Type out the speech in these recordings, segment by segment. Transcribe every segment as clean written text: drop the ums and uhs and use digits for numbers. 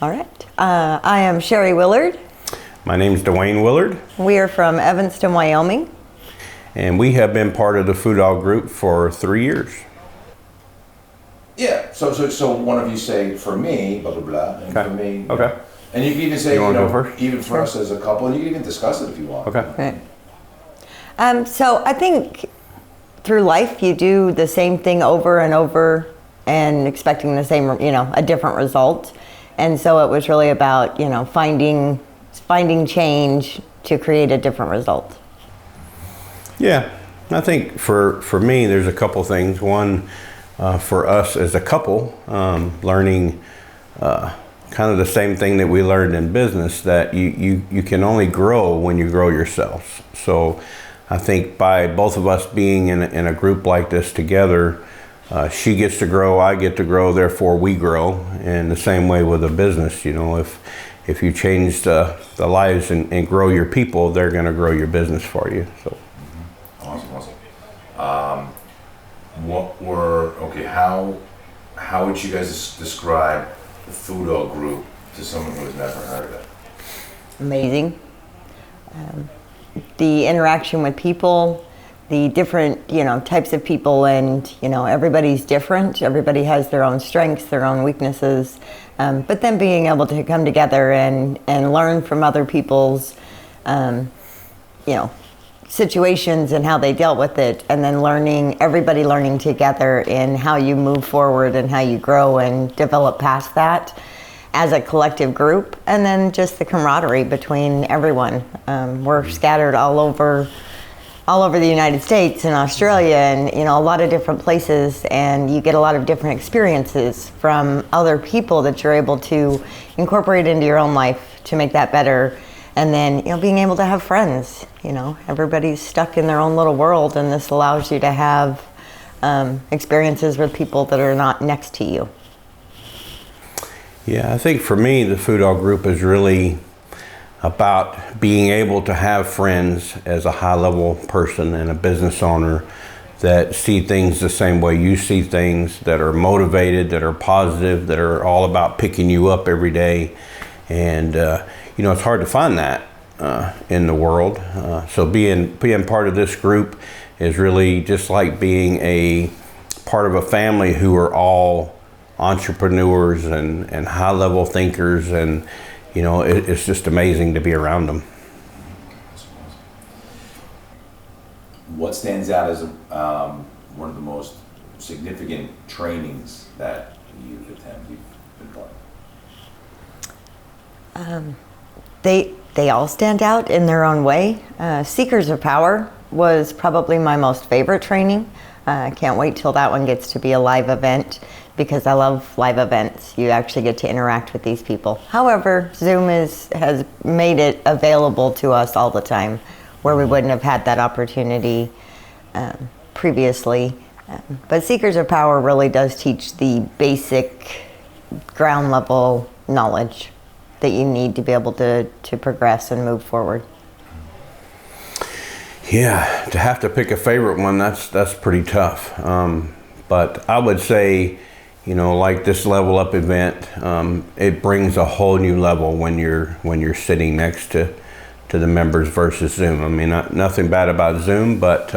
All right. I am Sherry Willard. My name's Dwayne Willard. We are from Evanston, Wyoming. And we have been part of the Food Dog Group for 3 years. Yeah. So one of you say for me, blah blah blah, and Okay. for me. Okay. And you can even say, You wanna go first? even for us as a couple, and you can even discuss it if you want. Okay. Right. So I think through life you do the same thing over and over and expecting the same, a different result. And so it was really about, finding change to create a different result. Yeah, I think for me, there's a couple things. One, for us as a couple, learning kind of the same thing that we learned in business, that you can only grow when you grow yourselves. So I think by both of us being in a group like this together, she gets to grow, I get to grow, therefore we grow. And the same way with a business, if you change the lives and grow your people, they're going to grow your business for you. So. Awesome. How would you guys describe the Food Dog Group to someone who has never heard of it? Amazing. The interaction with people, the different, types of people, and, everybody's different. Everybody has their own strengths, their own weaknesses. But then being able to come together and learn from other people's, situations and how they dealt with it, and then everybody learning together in how you move forward and how you grow and develop past that as a collective group, and then just the camaraderie between everyone. We're scattered all over the United States and Australia and a lot of different places, and you get a lot of different experiences from other people that you're able to incorporate into your own life to make that better. And then being able to have friends. Everybody's stuck in their own little world, and this allows you to have experiences with people that are not next to you. Yeah, I think for me, the Food Dog Group is really about being able to have friends as a high-level person and a business owner that see things the same way you see things, that are motivated, that are positive, that are all about picking you up every day. And it's hard to find that in the world. So being part of this group is really just like being a part of a family who are all entrepreneurs and high-level thinkers, and it's just amazing to be around them. What stands out as one of the most significant trainings that you've been part of? They all stand out in their own way. Seekers of Power was probably my most favorite training. I can't wait till that one gets to be a live event, because I love live events. You actually get to interact with these people. However, Zoom has made it available to us all the time, where we wouldn't have had that opportunity previously. But Seekers of Power really does teach the basic ground level knowledge that you need to be able to progress and move forward. Yeah, to have to pick a favorite one, that's pretty tough. But I would say, like this Level Up event, it brings a whole new level when you're sitting next to the members versus Zoom. I mean, nothing bad about Zoom, but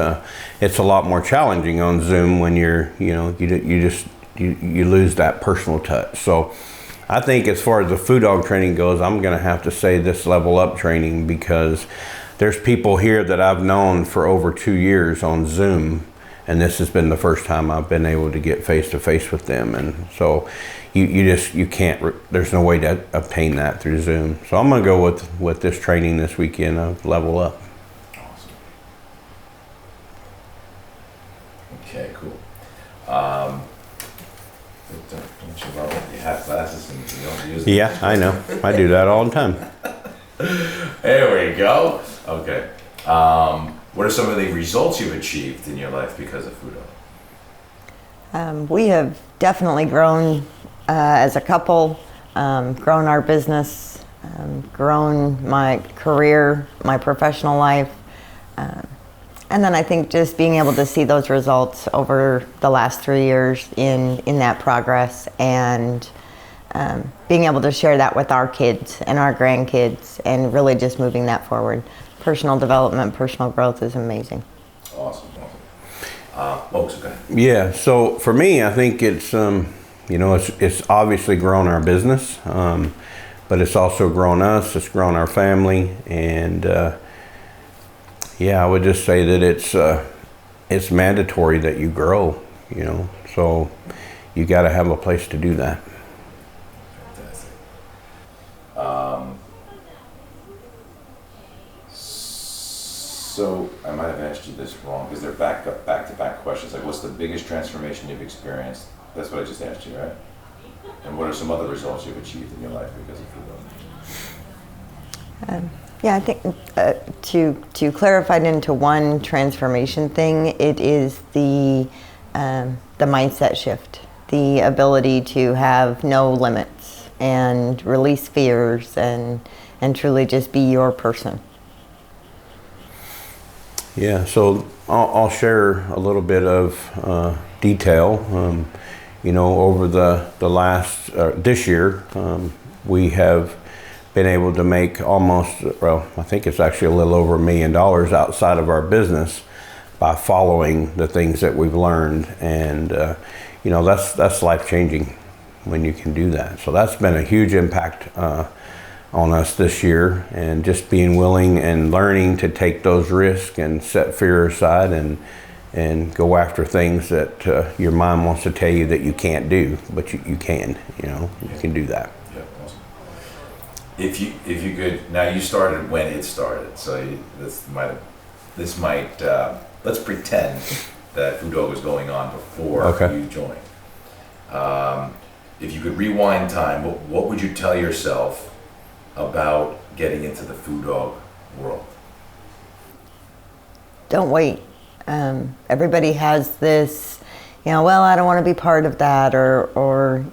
it's a lot more challenging on Zoom when you lose that personal touch. So I think as far as the Food Dog training goes, I'm going to have to say this Level Up training, because there's people here that I've known for over 2 years on Zoom, and this has been the first time I've been able to get face to face with them. And so you can't, there's no way to obtain that through Zoom. So I'm going to go with this training this weekend of Level Up. Awesome. Okay, cool. Don't you love it? You have glasses and you don't use them. Yeah, I know. I do that all the time. There we go. Okay. What are some of the results you've achieved in your life because of Food Dog? We have definitely grown as a couple, grown our business, grown my career, my professional life. And then I think just being able to see those results over the last 3 years in that progress, and being able to share that with our kids and our grandkids and really just moving that forward. Personal development, personal growth is amazing. Awesome. Folks, okay. Yeah, so for me, I think it's, it's obviously grown our business, but it's also grown us, it's grown our family, and I would just say that it's mandatory that you grow, so you got to have a place to do that. Fantastic. So I might have asked you this wrong because they're back-to-back questions. Like, what's the biggest transformation you've experienced? That's what I just asked you, right? And what are some other results you've achieved in your life because of food? I think to clarify it into one transformation thing, it is the mindset shift, the ability to have no limits and release fears and truly just be your person. Yeah, so I'll share a little bit of detail. Over the last, this year, we have been able to make I think it's actually a little over $1 million outside of our business by following the things that we've learned. And, that's life-changing when you can do that. So that's been a huge impact on us this year, and just being willing and learning to take those risks and set fear aside and go after things that your mind wants to tell you that you can't do, but you can, you can do that. Yeah, awesome. If you could, now you started when it started, so this might let's pretend that Food Dog was going on before you joined. If you could rewind time, what would you tell yourself about getting into the Food Dog world? Don't wait. Everybody has this, well, I don't want to be part of that, or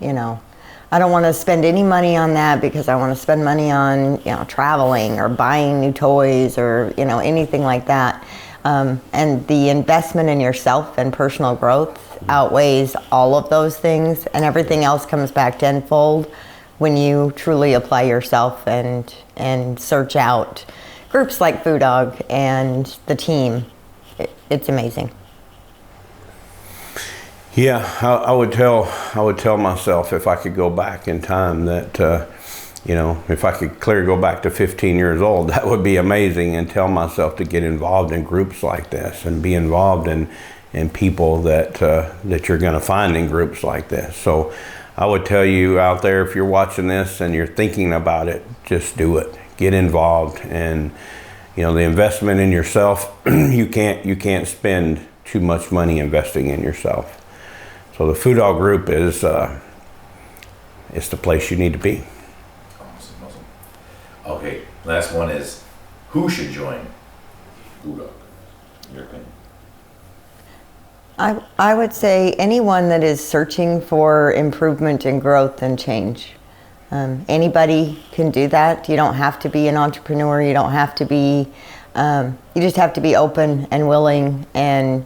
I don't want to spend any money on that because I want to spend money on, traveling or buying new toys or, anything like that. And the investment in yourself and personal growth outweighs all of those things, and everything else comes back tenfold when you truly apply yourself and search out groups like Food Dog and the team. It's amazing. Yeah, I would tell myself if I could go back in time that, if I could go back to 15 years old, that would be amazing, and tell myself to get involved in groups like this and be involved in people that you're going to find in groups like this. So I would tell you out there, if you're watching this and you're thinking about it, just do it. Get involved, and the investment in yourself, you can't spend too much money investing in yourself. So the Food Dog Group is it's the place you need to be. Awesome. Okay, last one is, who should join Food Dog, in your opinion? I would say anyone that is searching for improvement and growth and change. Anybody can do that. You don't have to be an entrepreneur. You don't have to be, you just have to be open and willing and,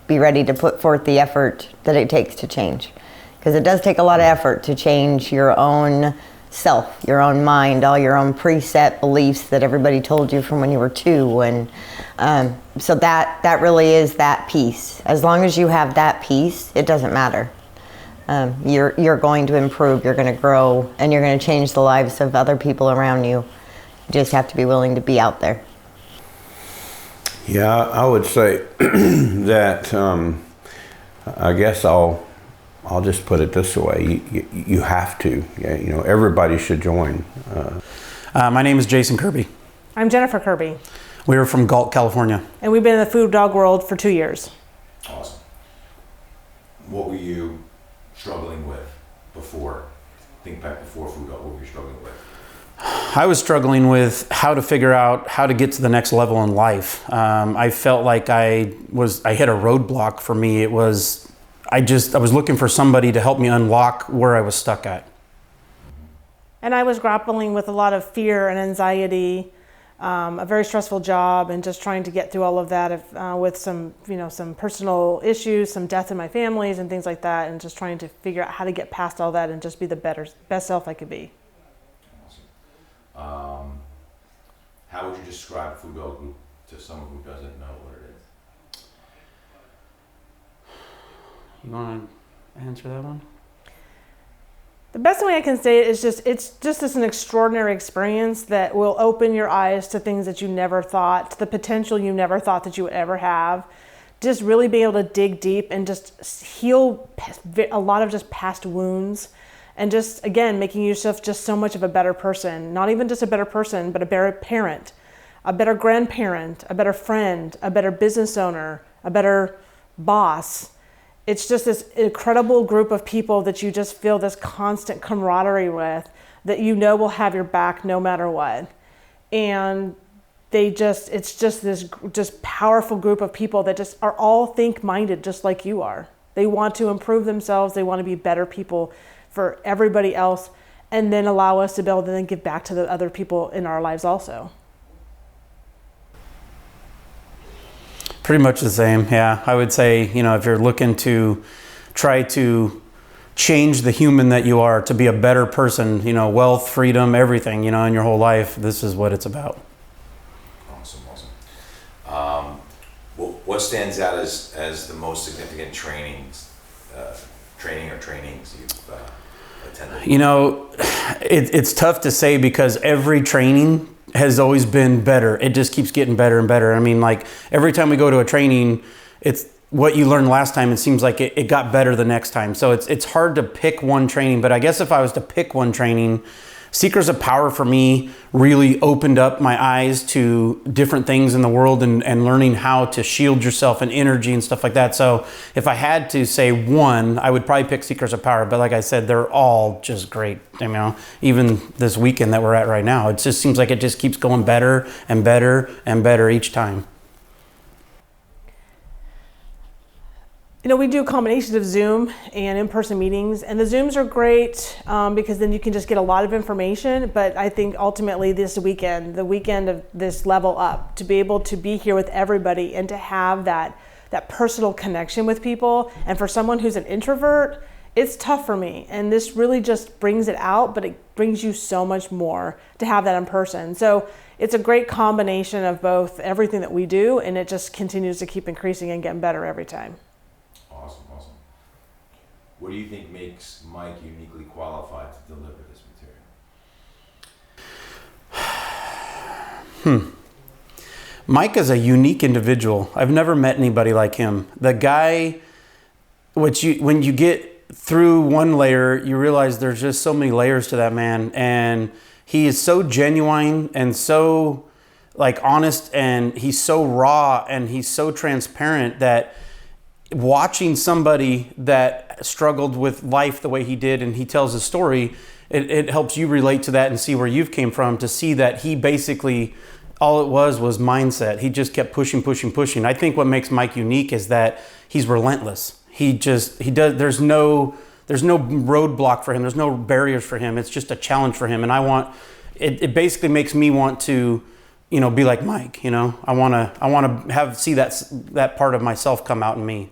be ready to put forth the effort that it takes to change. Because it does take a lot of effort to change your own self, your own mind, all your own preset beliefs that everybody told you from when you were 2. And so that really is that piece. As long as you have that piece, it doesn't matter. You're going to improve, you're going to grow, and you're going to change the lives of other people around you. You just have to be willing to be out there. Yeah, I would say that I guess I'll just put it this way: you have to. Everybody should join. My name is Jason Kirby. I'm Jennifer Kirby. We are from Galt, California. And we've been in the Food Dog world for 2 years. Awesome. What were you struggling with before? Think back before Food Dog, what were you struggling with? I was struggling with how to figure out how to get to the next level in life. I felt like I hit a roadblock for me. I was looking for somebody to help me unlock where I was stuck at. And I was grappling with a lot of fear and anxiety a very stressful job, and just trying to get through all of that with some, some personal issues, some death in my families and things like that, and just trying to figure out how to get past all that and just be the best self I could be. Awesome. How would you describe Food Dog Group to someone who doesn't know what it is? You want to answer that one? The best way I can say it is it's just an extraordinary experience that will open your eyes to things that you never thought, to the potential you never thought that you would ever have. Just really being able to dig deep and just heal a lot of just past wounds, and just, again, making yourself just so much of a better person. Not even just a better person, but a better parent, a better grandparent, a better friend, a better business owner, a better boss. It's just this incredible group of people that you just feel this constant camaraderie with, that will have your back no matter what. And it's just this just powerful group of people that just are all think-minded just like you are. They want to improve themselves. They want to be better people for everybody else, and then allow us to be able to then give back to the other people in our lives also. Pretty much the same, yeah. I would say, if you're looking to try to change the human that you are to be a better person, wealth, freedom, everything, in your whole life, this is what it's about. Awesome. What stands out as the most significant trainings you've attended? It's tough to say because every training has always been better. It just keeps getting better and better. I mean, like every time we go to a training, it's what you learned last time. It seems like it got better the next time. So it's hard to pick one training, but I guess if I was to pick one training, Seekers of Power for me really opened up my eyes to different things in the world and learning how to shield yourself and energy and stuff like that. So if I had to say one, I would probably pick Seekers of Power. But like I said, they're all just great. Even this weekend that we're at right now, it just seems like it just keeps going better and better and better each time. We do combinations of Zoom and in-person meetings, and the Zooms are great because then you can just get a lot of information. But I think ultimately the weekend of this level up, to be able to be here with everybody and to have that personal connection with people. And for someone who's an introvert, it's tough for me. And this really just brings it out, but it brings you so much more to have that in person. So it's a great combination of both everything that we do, and it just continues to keep increasing and getting better every time. Awesome. What do you think makes Mike uniquely qualified to deliver this material? Mike is a unique individual. I've never met anybody like him. The guy, when you get through one layer, you realize there's just so many layers to that man, and he is so genuine and so honest, and he's so raw and he's so transparent that watching somebody that struggled with life the way he did, and he tells his story, it helps you relate to that and see where you've came from, to see that he basically, all it was mindset. He just kept pushing. I think what makes Mike unique is that he's relentless. There's no roadblock for him. There's no barriers for him. It's just a challenge for him. And it basically makes me want to, be like Mike, I want to see that part of myself come out in me.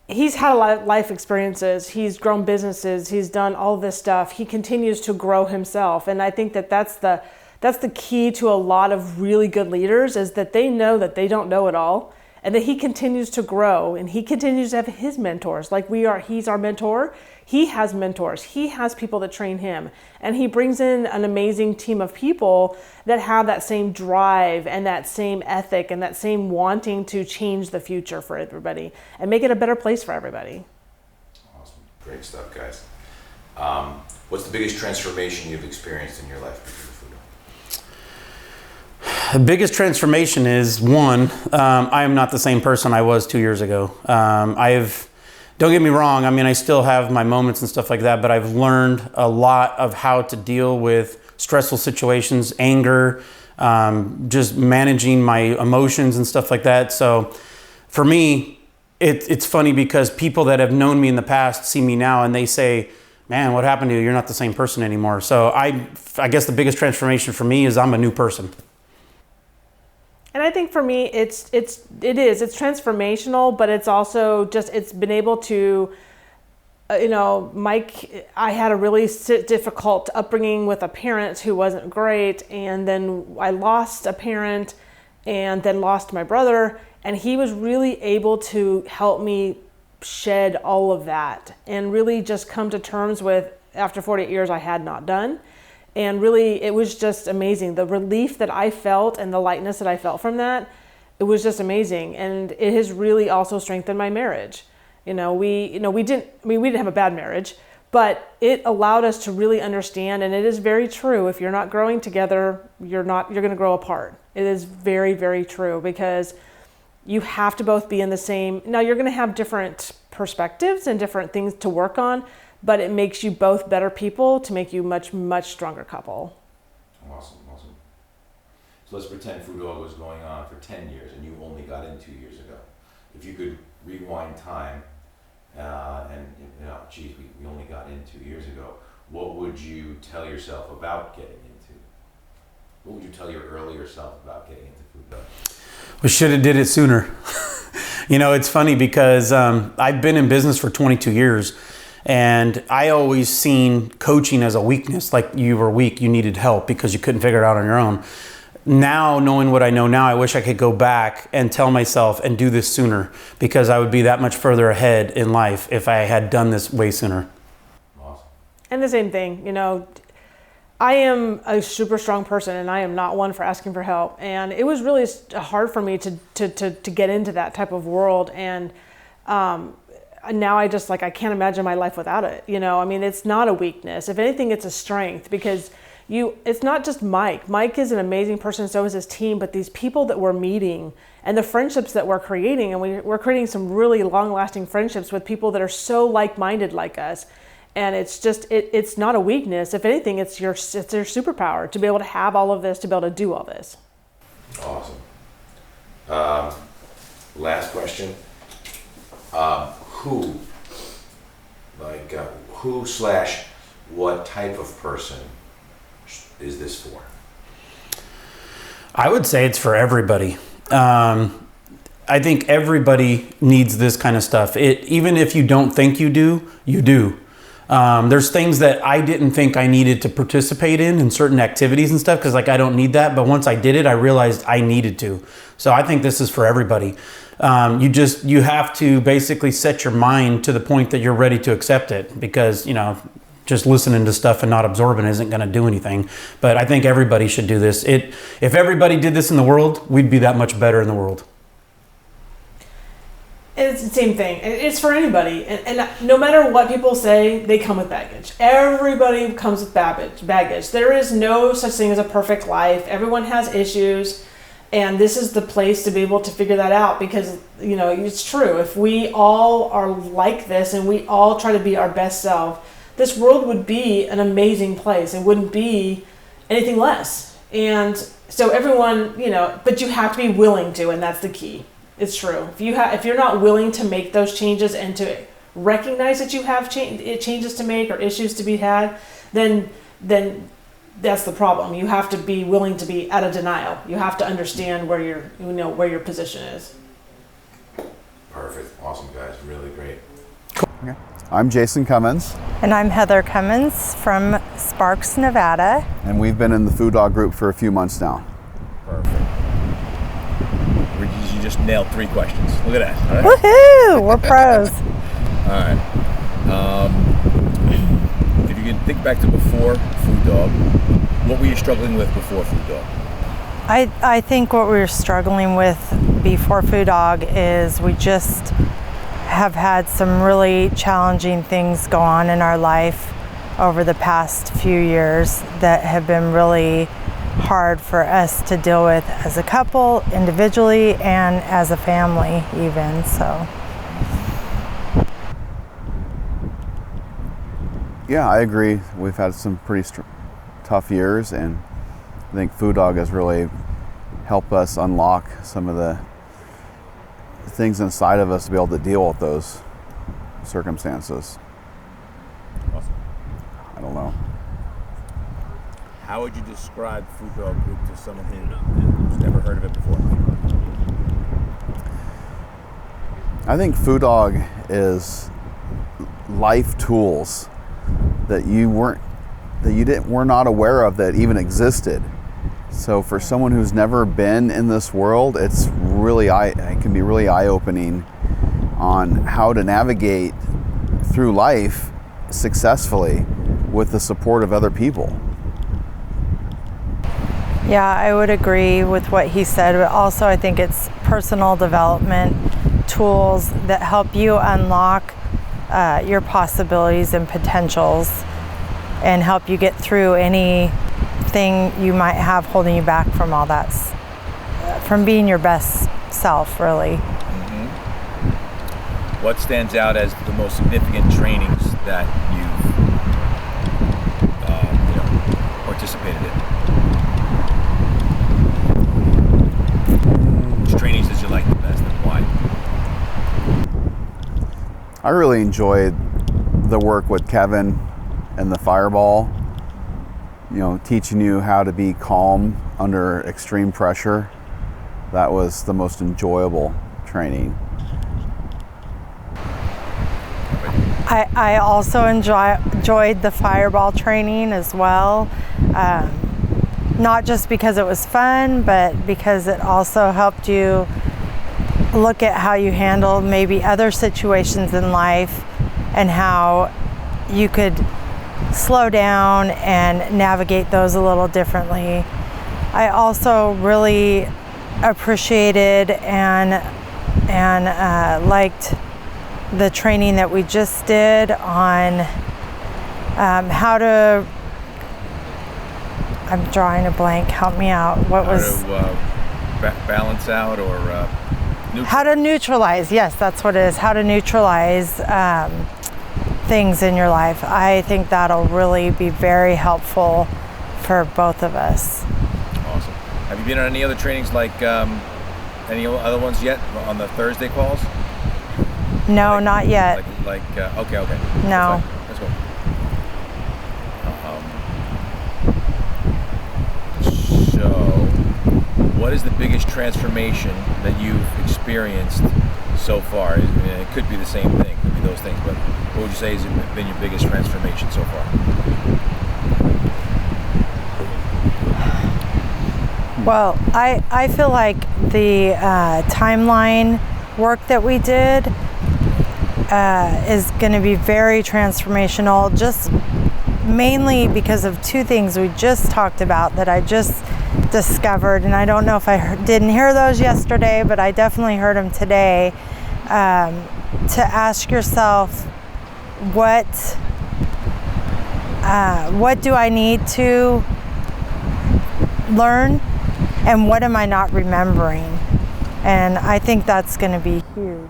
He's had a lot of life experiences. He's grown businesses. He's done all this stuff. He continues to grow himself. And I think that's the key to a lot of really good leaders, is that they know that they don't know it all, and that he continues to grow, and he continues to have his mentors. Like he's our mentor. He has mentors. He has people that train him, and he brings in an amazing team of people that have that same drive and that same ethic and that same wanting to change the future for everybody and make it a better place for everybody. Awesome. Great stuff, guys. What's the biggest transformation you've experienced in your life because of Food Dog? The biggest transformation is, one, I am not the same person I was 2 years ago. Don't get me wrong, I still have my moments and stuff like that, but I've learned a lot of how to deal with stressful situations, anger, just managing my emotions and stuff like that. So for me, it's funny because people that have known me in the past see me now and they say, man, what happened to you? You're not the same person anymore. So I guess the biggest transformation for me is I'm a new person. And I think for me, it is transformational, but it's also just, it's been able to, Mike, I had a really difficult upbringing with a parent who wasn't great. And then I lost a parent and then lost my brother. And he was really able to help me shed all of that and really just come to terms with, after 48 years, I had not done. And really, it was just amazing. The relief that I felt and the lightness that I felt from that, it was just amazing. And it has really also strengthened my marriage. We didn't have a bad marriage, but it allowed us to really understand. And it is very true. If you're not growing together, you're going to grow apart. It is very, very true, because you have to both be in the same. Now, you're going to have different perspectives and different things to work on, but it makes you both better people to make you much, much stronger couple. Awesome. So let's pretend Food Dog was going on for 10 years and you only got in 2 years ago. If you could rewind time we only got in 2 years ago, what would you tell yourself about getting into? What would you tell your earlier self about getting into Food Dog? We should have did it sooner. It's funny because I've been in business for 22 years. And I always seen coaching as a weakness, like you were weak, you needed help because you couldn't figure it out on your own. Now, knowing what I know now, I wish I could go back and tell myself and do this sooner, because I would be that much further ahead in life if I had done this way sooner. Awesome. And the same thing, I am a super strong person and I am not one for asking for help. And it was really hard for me to get into that type of world. And now I just I can't imagine my life without it. It's not a weakness. If anything, it's a strength, because it's not just Mike. Mike is an amazing person, so is his team, but these people that we're meeting and the friendships that we're creating, and we're creating some really long-lasting friendships with people that are so like-minded like us. And it's just, it's not a weakness. If anything, it's your superpower to be able to have all of this, to be able to do all this. Awesome. Last question. Who/what type of person is this for? I would say it's for everybody. I think everybody needs this kind of stuff. Even if you don't think you do, you do. There's things that I didn't think I needed to participate in certain activities and stuff, because I don't need that. But once I did it, I realized I needed to. So I think this is for everybody. You have to basically set your mind to the point that you're ready to accept it, because, just listening to stuff and not absorbing isn't going to do anything. But I think everybody should do this. If everybody did this in the world, we'd be that much better in the world. It's the same thing. It's for anybody. And no matter what people say, they come with baggage. Everybody comes with baggage. There is no such thing as a perfect life. Everyone has issues. And this is the place to be able to figure that out, because, it's true. If we all are like this and we all try to be our best self, this world would be an amazing place. It wouldn't be anything less. And so everyone, but you have to be willing to, and that's the key. It's true. If you're not willing to make those changes and to recognize that you have changes to make or issues to be had, then that's the problem. You have to be willing to be out of denial. You have to understand where your position is. Perfect. Awesome, guys. Really great. Okay. I'm Jason Cummins. And I'm Heather Cummins from Sparks, Nevada. And we've been in the Food Dog group for a few months now. Perfect. You just nailed 3 questions. Look at that. All right. Woohoo! We're pros. All right. If you can think back to before Food Dog, what were you struggling with before Food Dog? I think what we were struggling with before Food Dog is we just have had some really challenging things go on in our life over the past few years that have been really hard for us to deal with as a couple, individually, and as a family even, so. Yeah, I agree. We've had some pretty tough years, and I think Food Dog has really helped us unlock some of the things inside of us to be able to deal with those circumstances. Awesome. don't know. How would you describe Food Dog Group to someone who's never heard of it before? I think Food Dog is life tools that you were not aware of that even existed. So for someone who's never been in this world, it can be really eye-opening on how to navigate through life successfully with the support of other people. Yeah, I would agree with what he said, but also I think it's personal development tools that help you unlock your possibilities and potentials and help you get through anything you might have holding you back from all that, from being your best self, really. Mm-hmm. What stands out as the most significant trainings that you've participated in? Which trainings did you like the best and why? I really enjoyed the work with Kevin and the Fireball, teaching you how to be calm under extreme pressure. That was the most enjoyable training. I also enjoyed the Fireball training as well. Not just because it was fun, but because it also helped you look at how you handle maybe other situations in life and how you could slow down and navigate those a little differently. I also really appreciated and liked the training that we just did on how to, I'm drawing a blank, help me out. Balance out or how to neutralize, yes, that's what it is, how to neutralize things in your life. I think that'll really be very helpful for both of us. Awesome. Have you been on any other trainings like any other ones yet on the Thursday calls? No, not yet. Okay. No. That's cool. So, what is the biggest transformation that you've experienced so far? It could be the same thing, it could be those things, but what would you say has been your biggest transformation so far? Well, I feel like the timeline work that we did is going to be very transformational, just mainly because of two things we just talked about that I just discovered, and I don't know if I didn't hear those yesterday, but I definitely heard them today. To ask yourself, what do I need to learn, and what am I not remembering? And I think that's going to be huge.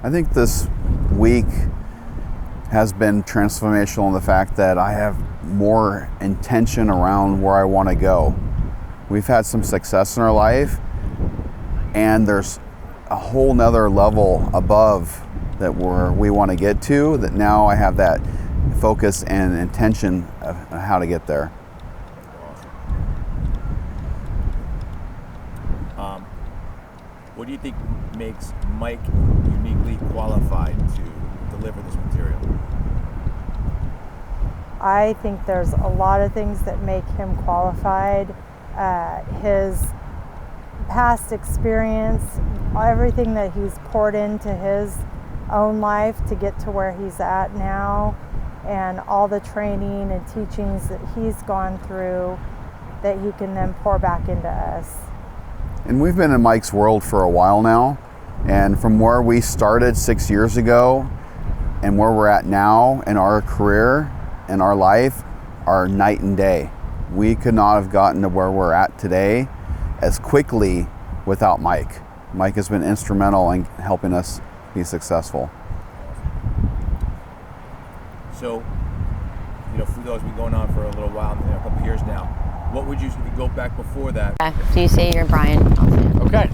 I think this week has been transformational in the fact that I have more intention around where I want to go. We've had some success in our life, and there's a whole nother level above that we want to get to, that now I have that focus and intention of how to get there. What do you think makes Mike uniquely qualified to deliver this material? I think there's a lot of things that make him qualified. His past experience, everything that he's poured into his own life to get to where he's at now, and all the training and teachings that he's gone through that he can then pour back into us. And we've been in Mike's world for a while now, and from where we started 6 years ago and where we're at now in our career and our life are night and day. We could not have gotten to where we're at today as quickly without Mike. Mike has been instrumental in helping us be successful. So, Food Dog's been going on for a little while, a couple years now. What would you, if you go back before that? So you say you're Brian. Okay.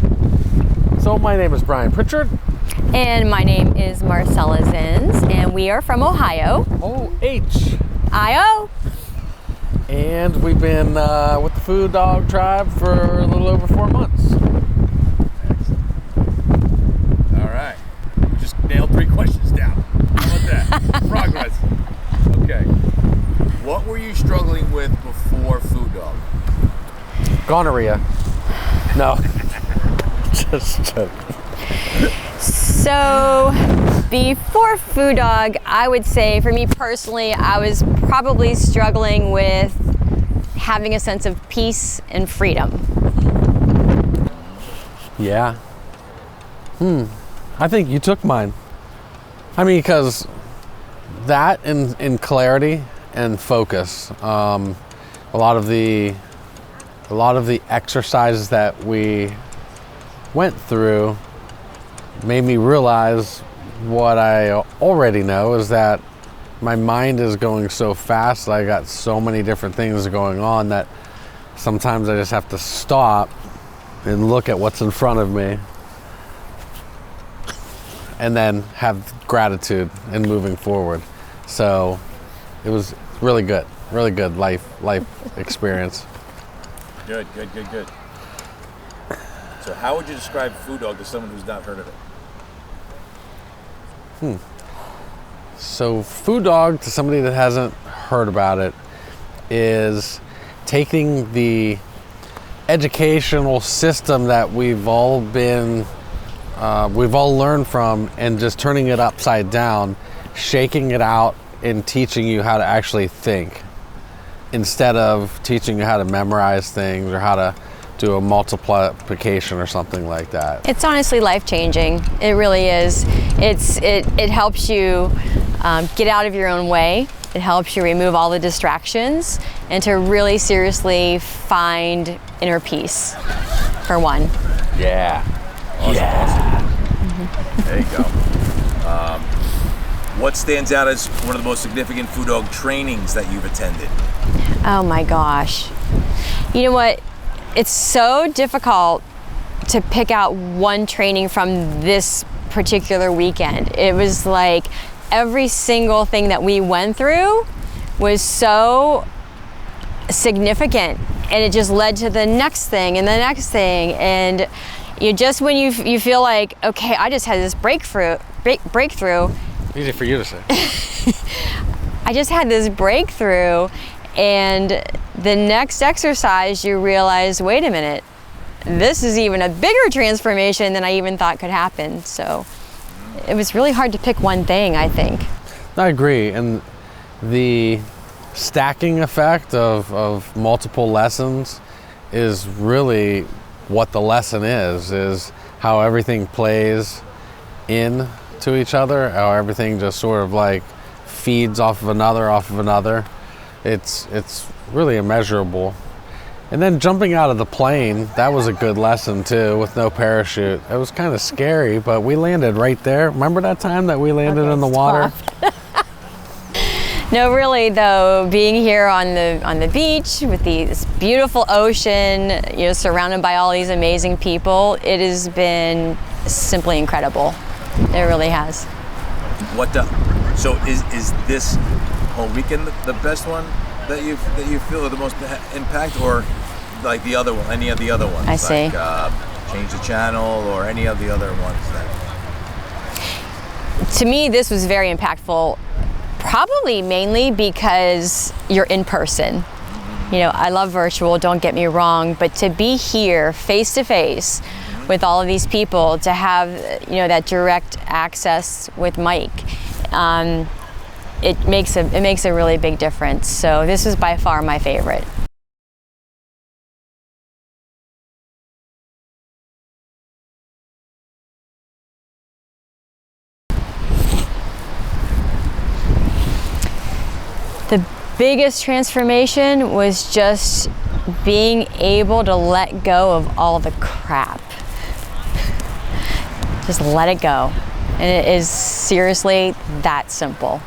So my name is Brian Pritchard. And my name is Marcella Zins, and we are from Ohio. O-H. I-O. And we've been with the Food Dog Tribe for a little over 4 months. All right. Just nailed 3 questions down. How about that? Progress. Okay. What were you struggling with before Food Dog? Gonorrhea. No. Just joking. So before Food Dog, I would say for me personally, I was probably struggling with having a sense of peace and freedom. Yeah. I think you took mine. I mean, because that in clarity and focus. A lot of the exercises that we went through made me realize what I already know, is that my mind is going so fast. I got so many different things going on that sometimes I just have to stop and look at what's in front of me and then have gratitude in moving forward. So it was really good life experience. Good. So how would you describe Food Dog to someone who's not heard of it? So Food Dog, to somebody that hasn't heard about it, is taking the educational system that we've all learned from and just turning it upside down, shaking it out and teaching you how to actually think, instead of teaching you how to memorize things or how to do a multiplication or something like that. It's honestly life-changing. It really is. It helps you get out of your own way. It helps you remove all the distractions and to really seriously find inner peace, for one. Yeah. Awesome. There you go. What stands out as one of the most significant Food Dog trainings that you've attended? Oh my gosh. You know what? It's so difficult to pick out one training from this particular weekend. It was like every single thing that we went through was so significant, and it just led to the next thing and the next thing. And you just, when you feel like, okay, I just had this breakthrough. Easy for you to say. I just had this breakthrough, and the next exercise you realize, wait a minute, this is even a bigger transformation than I even thought could happen. So it was really hard to pick one thing, I think. I agree. And the stacking effect of multiple lessons is really what the lesson is how everything plays in to each other, how everything just sort of like feeds off of another. It's really immeasurable. And then jumping out of the plane, that was a good lesson too, with no parachute. It was kind of scary, but we landed right there. Remember that time that we landed in the water? No, really though, being here on the beach with this beautiful ocean, surrounded by all these amazing people, it has been simply incredible. It really has. So is this whole weekend the best one that you feel the most impact, or like the other one, any of the other ones? I see. Like Change the Channel or any of the other ones that... To me, this was very impactful, probably mainly because you're in person. I love virtual, don't get me wrong, but to be here face to face with all of these people, to have that direct access with Mike, it makes a really big difference. So this is by far my favorite. The biggest transformation was just being able to let go of all the crap. Just let it go. And it is seriously that simple.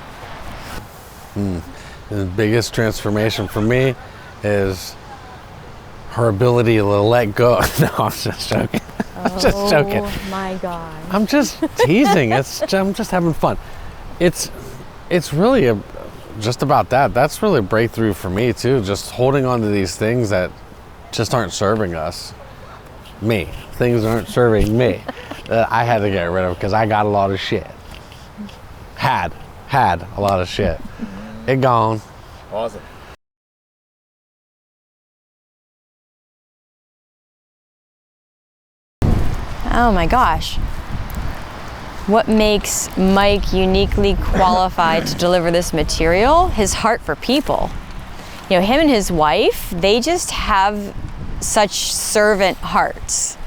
The biggest transformation for me is her ability to let go. No, I'm just joking. I'm just joking. Oh my God. I'm just teasing. I'm just having fun. It's really just about that. That's really a breakthrough for me too. Just holding on to these things that just aren't serving us. Things aren't serving me. I had to get rid of because I got a lot of shit. Had a lot of shit. It gone. Awesome. Oh my gosh. What makes Mike uniquely qualified to deliver this material? His heart for people. You know, him and his wife, they just have such servant hearts,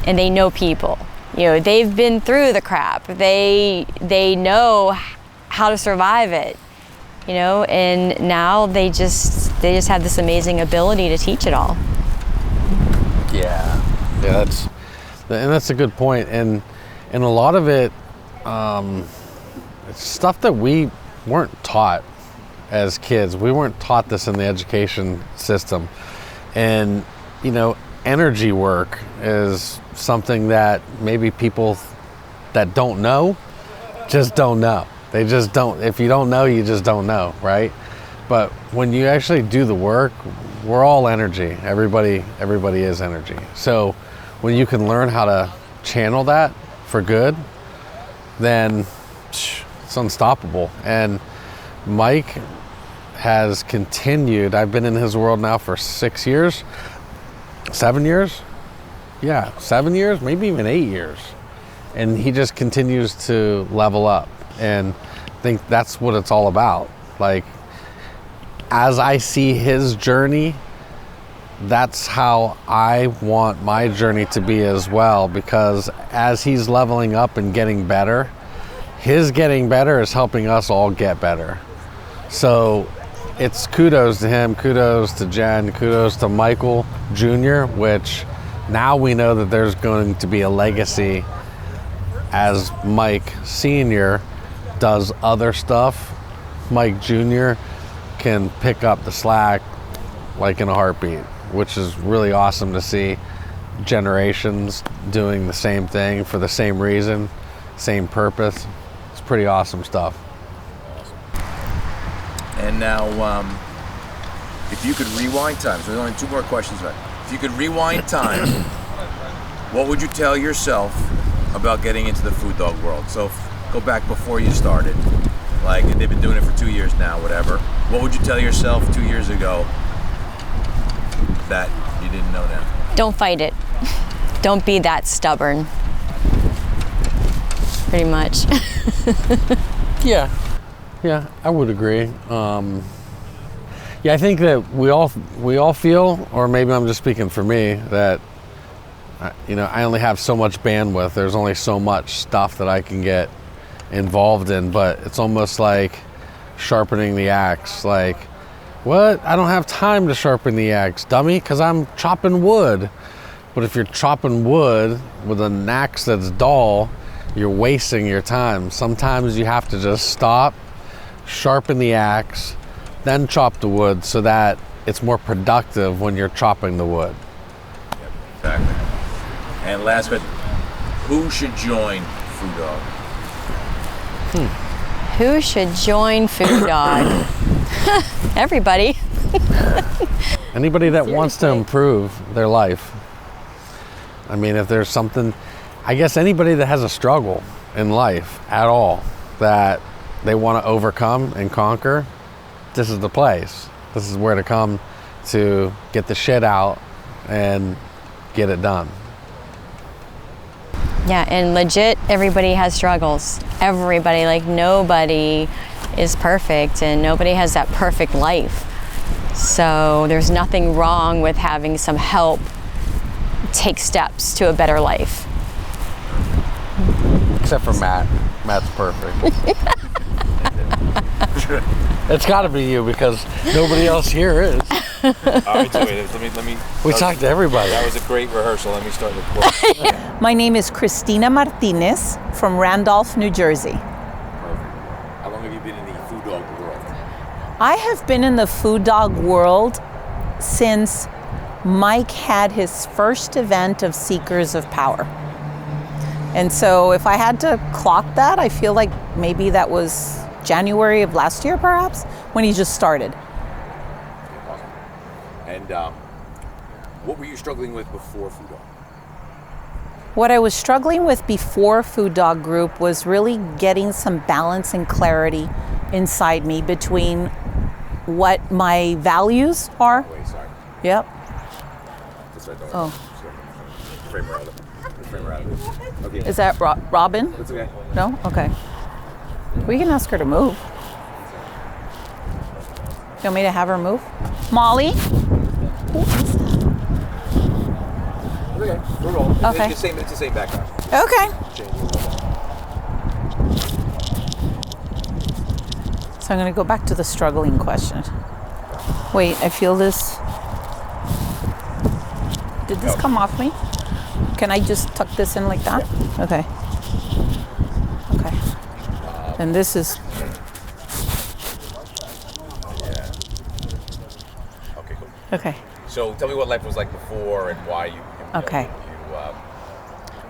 and they know people. You know, they've been through the crap. They know how to survive it. You know, and now they just have this amazing ability to teach it all. Yeah, that's a good point, and a lot of it, it's stuff that we weren't taught as kids. We weren't taught this in the education system, and you know, energy work is something that maybe people that don't know just don't know. They just don't. If you don't know, you just don't know, right? But when you actually do the work, we're all energy. Everybody is energy. So when you can learn how to channel that for good, then it's unstoppable. And Mike has continued. I've been in his world now for 7 years. Yeah, 7 years, maybe even 8 years. And he just continues to level up. And I think that's what it's all about. Like, as I see his journey, that's how I want my journey to be as well, because as he's leveling up and getting better, his getting better is helping us all get better. So it's kudos to him, kudos to Jen, kudos to Michael Jr., which now we know that there's going to be a legacy as Mike Sr. does other stuff. Mike Jr. can pick up the slack like in a heartbeat, which is really awesome to see generations doing the same thing for the same reason, same purpose. It's pretty awesome stuff. And now, if you could rewind time, so there's only 2 more questions left. If you could rewind time, what would you tell yourself about getting into the food dog world? So go back before you started. Like, they've been doing it for 2 years now, whatever. What would you tell yourself 2 years ago that you didn't know now? Don't fight it. Don't be that stubborn. Pretty much. Yeah, I would agree. I think that we all feel, or maybe I'm just speaking for me, that I only have so much bandwidth. There's only so much stuff that I can get involved in, but it's almost like sharpening the axe. Like, what? I don't have time to sharpen the axe, dummy, because I'm chopping wood. But if you're chopping wood with an axe that's dull, you're wasting your time. Sometimes you have to just stop, sharpen the axe, then chop the wood so that it's more productive when you're chopping the wood. Yep, exactly. And last question, who should join Food Dog? Who should join Food Dog? Everybody. Anybody that wants to improve their life. I mean, if there's something, I guess anybody that has a struggle in life at all that they want to overcome and conquer, this is the place. This is where to come to get the shit out and get it done. Yeah, and legit, everybody has struggles. Everybody, like nobody is perfect and nobody has that perfect life. So there's nothing wrong with having some help take steps to a better life. Except for Matt. Matt's perfect. It's got to be you because nobody else here is. All right, so wait, let me. We talked to everybody. That was a great rehearsal. Let me start the quote. My name is Christina Martinez from Randolph, New Jersey. Perfect. How long have you been in the food dog world? I have been in the food dog world since Mike had his first event of Seekers of Power. And so if I had to clock that, I feel like maybe that was January of last year, perhaps, when he just started. Awesome. And what were you struggling with before Food Dog? What I was struggling with before Food Dog Group was really getting some balance and clarity inside me between what my values are. Wait, sorry. Yep. That's right, don't Oh. frame around it. Frame around it. Okay. Is that Robin? That's okay. No? Okay. We can ask her to move. You want me to have her move? Molly? Who is that? Okay, we're rolling. Okay. It's the same background. Okay. So I'm going to go back to the struggling question. Wait, I feel this. Did this come off me? Can I just tuck this in like that? Yeah. Okay. Okay. And this is. Yeah. Okay, cool. Okay. So tell me what life was like before and why you. Okay.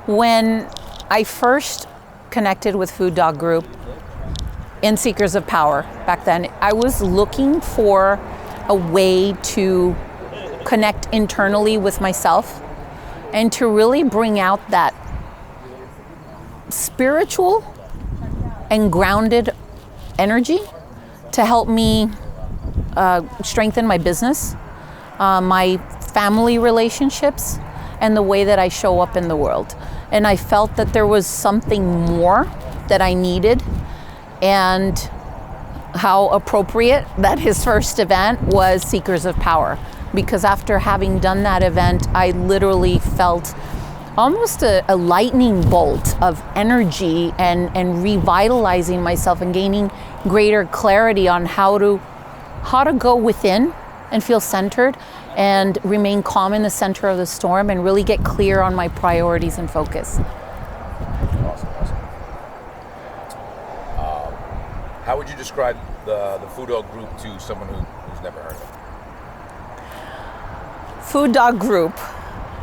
When I first connected with Food Dog Group in Seekers of Power back then, I was looking for a way to connect internally with myself and to really bring out that spiritual and grounded energy to help me strengthen my business, my family relationships, and the way that I show up in the world. And I felt that there was something more that I needed, and how appropriate that his first event was Seekers of Power. Because after having done that event, I literally felt almost a lightning bolt of energy and revitalizing myself and gaining greater clarity on how to go within and feel centered and remain calm in the center of the storm and really get clear on my priorities and focus. Awesome. How would you describe the Food Dog Group to someone who's never heard of it? Food Dog Group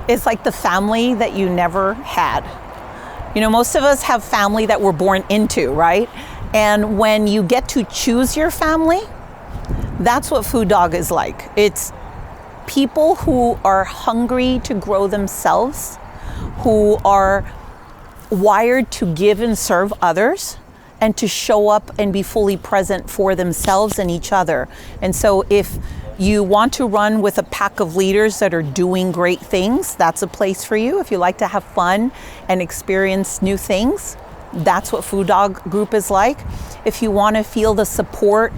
is like the family that you never had. You know, most of us have family that we're born into, right? And when you get to choose your family, that's what Food Dog is like. It's people who are hungry to grow themselves, who are wired to give and serve others, and to show up and be fully present for themselves and each other. And so if you want to run with a pack of leaders that are doing great things, that's a place for you. If you like to have fun and experience new things, that's what Food Dog Group is like. If you want to feel the support,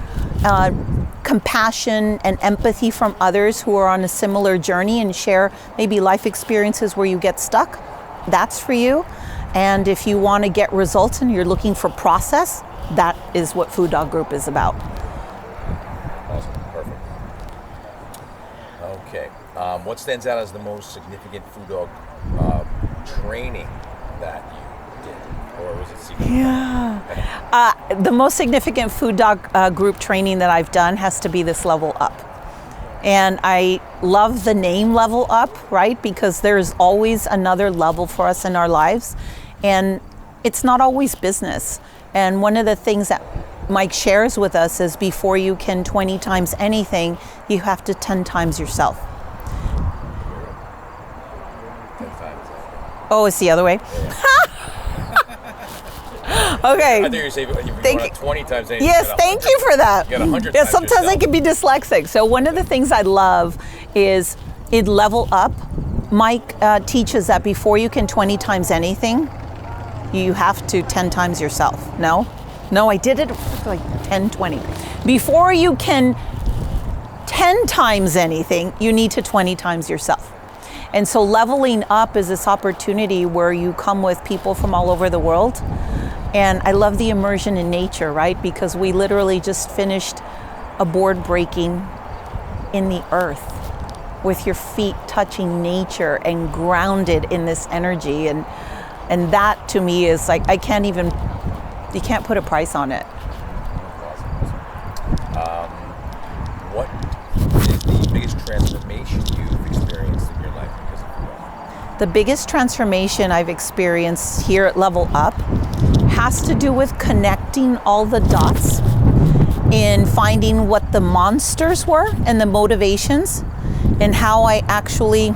compassion and empathy from others who are on a similar journey and share maybe life experiences where you get stuck, that's for you. And if you want to get results and you're looking for process, that is what Food Dog Group is about. Awesome, perfect. Okay, what stands out as the most significant Food Dog training that you did, or was it secret? Yeah. The most significant Food Dog Group training that I've done has to be this Level Up. And I love the name Level Up, right? Because there's always another level for us in our lives. And it's not always business. And one of the things that Mike shares with us is before you can 20 times anything, you have to 10 times yourself. 10 times. Oh, it's the other way? Okay. I think you're saying you want 20 times anything. Yes, thank you for that. You got 100 Yeah, times sometimes I yourself. can be dyslexic. So one of the things I love is in Level Up, Mike teaches that before you can 20 times anything, you have to 10 times yourself. No, I did it like 10, 20. Before you can 10 times anything, you need to 20 times yourself. And so leveling up is this opportunity where you come with people from all over the world. And I love the immersion in nature, right? Because we literally just finished a board breaking in the earth with your feet touching nature and grounded in this energy. And that to me is like, you can't put a price on it. What is the biggest transformation you've experienced The biggest transformation I've experienced here at Level Up has to do with connecting all the dots in finding what the monsters were and the motivations, and how I actually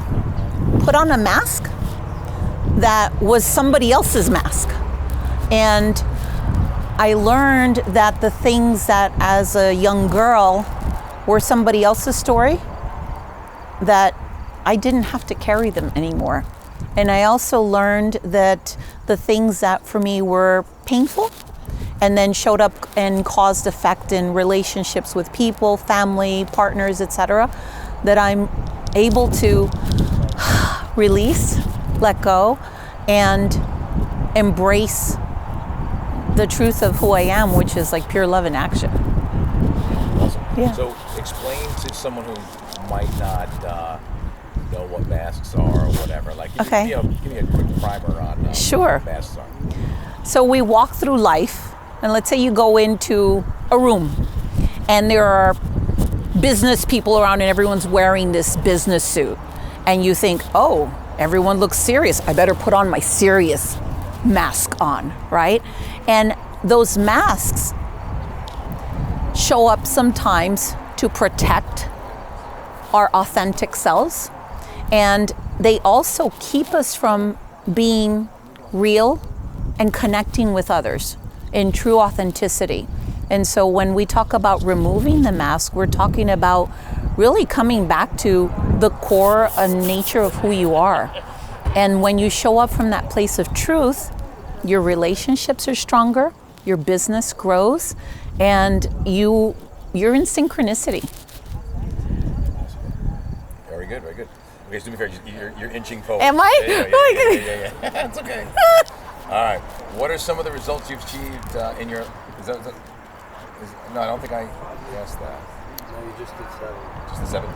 put on a mask that was somebody else's mask. And I learned that the things that as a young girl were somebody else's story, that I didn't have to carry them anymore. And I also learned that the things that for me were painful and then showed up and caused effect in relationships with people, family, partners, etc., that I'm able to release, let go, and embrace the truth of who I am, which is like pure love in action. Awesome. Yeah. So explain to someone who might not know what masks are or whatever. Like, give me a quick primer on Sure. what masks are. So we walk through life, and let's say you go into a room, and there are business people around, and everyone's wearing this business suit, and you think, oh, everyone looks serious. I better put on my serious mask on, right? And those masks show up sometimes to protect our authentic selves, and they also keep us from being real and connecting with others in true authenticity. And so when we talk about removing the mask, we're talking about really coming back to the core and nature of who you are. And when you show up from that place of truth, your relationships are stronger, your business grows, and you're in synchronicity. Very good, very good. Okay, so to be fair, you're inching forward. Am I? Yeah. That's okay. All right. What are some of the results you've achieved in your? No, I don't think I asked that. No, you just did 7. Just the 7.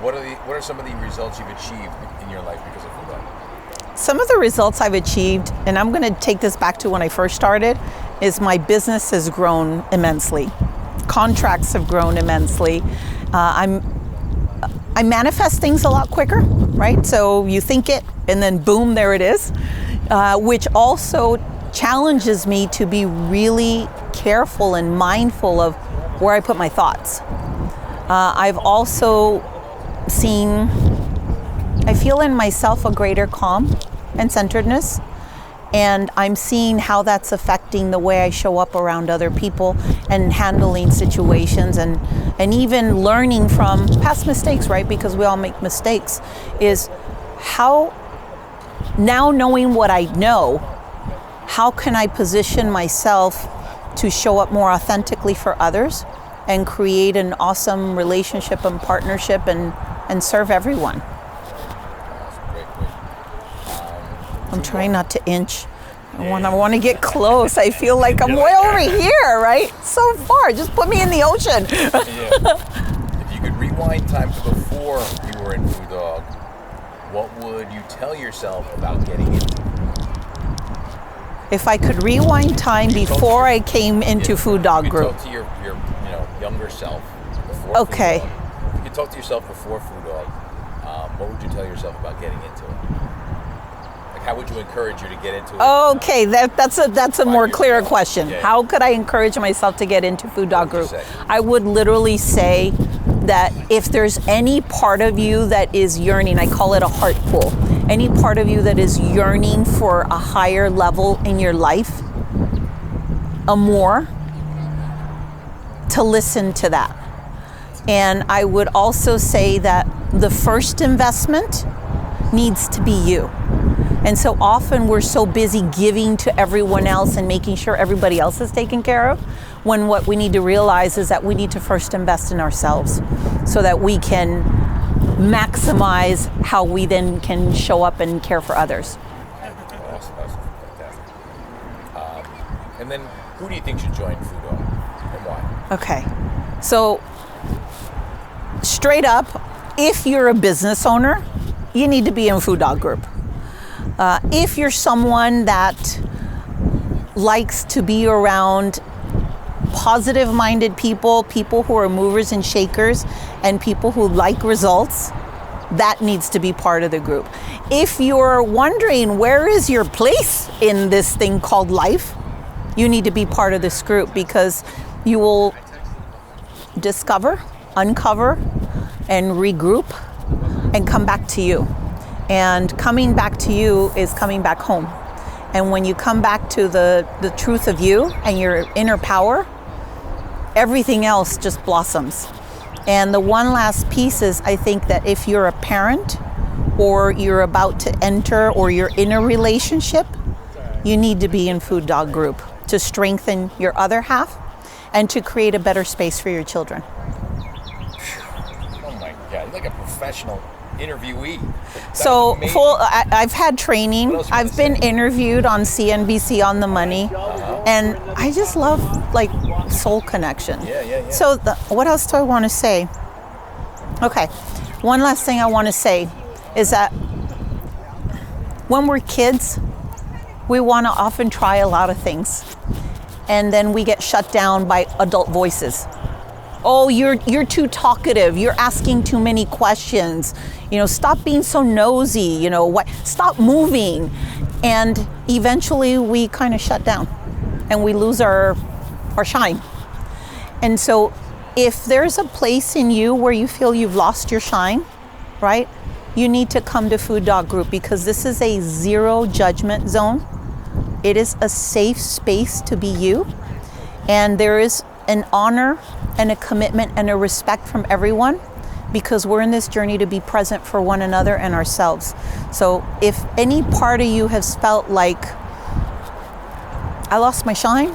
What are some of the results you've achieved in your life because of Food Dog? Some of the results I've achieved, and I'm going to take this back to when I first started, is my business has grown immensely. Contracts have grown immensely. I manifest things a lot quicker, right? So you think it, and then boom, there it is, which also challenges me to be really careful and mindful of where I put my thoughts. I've also I feel in myself a greater calm and centeredness, and I'm seeing how that's affecting the way I show up around other people and handling situations, and even learning from past mistakes, right? Because we all make mistakes, is how, now knowing what I know, how can I position myself to show up more authentically for others and create an awesome relationship and partnership and serve everyone. Great. I'm trying not to inch. I want to get close. I feel like I'm way over here, right? So far. Just put me in the ocean. Yeah. If you could rewind time to before you were in Food Dog, what would you tell yourself about getting into it? If I could rewind time before I came into Food Dog Group. Talk to your younger self before Okay. Food Dog. If you could talk to yourself before Food Dog, what would you tell yourself about getting into it? Like, how would you encourage you to get into it? Okay, that's a more clearer question. Yeah. How could I encourage myself to get into Food Dog What would Group? you say? I would literally say that if there's any part of you that is yearning, I call it a heart pull, any part of you that is yearning for a higher level in your life, a more, to listen to that. And I would also say that the first investment needs to be you. And so often we're so busy giving to everyone else and making sure everybody else is taken care of, when what we need to realize is that we need to first invest in ourselves so that we can maximize how we then can show up and care for others. Awesome, fantastic. And then, who do you think should join Food Dog, and why? Okay, so straight up, if you're a business owner, you need to be in Food Dog Group. If you're someone that likes to be around positive-minded people, people who are movers and shakers, and people who like results, that needs to be part of the group. If you're wondering where is your place in this thing called life, you need to be part of this group, because you will discover, uncover, and regroup and come back to you. And coming back to you is coming back home. And when you come back to the truth of you and your inner power, everything else just blossoms. And the one last piece is, I think that if you're a parent or you're about to enter or you're in a relationship, you need to be in Food Dog Group to strengthen your other half and to create a better space for your children. Oh my God, you're like a professional interviewee. So I've had training. I've been interviewed on CNBC on The Money, and I just love like soul connection. Yeah. So what else do I want to say? Okay, one last thing I want to say is that when we're kids, we want to often try a lot of things, and then we get shut down by adult voices. Oh, you're too talkative. You're asking too many questions. Stop being so nosy. Stop moving. And eventually we kind of shut down and we lose our shine. And so if there's a place in you where you feel you've lost your shine, right? You need to come to Food Dog Group, because this is a zero judgment zone. It is a safe space to be you. And there is an honor and a commitment and a respect from everyone, because we're in this journey to be present for one another and ourselves. So if any part of you has felt like, I lost my shine,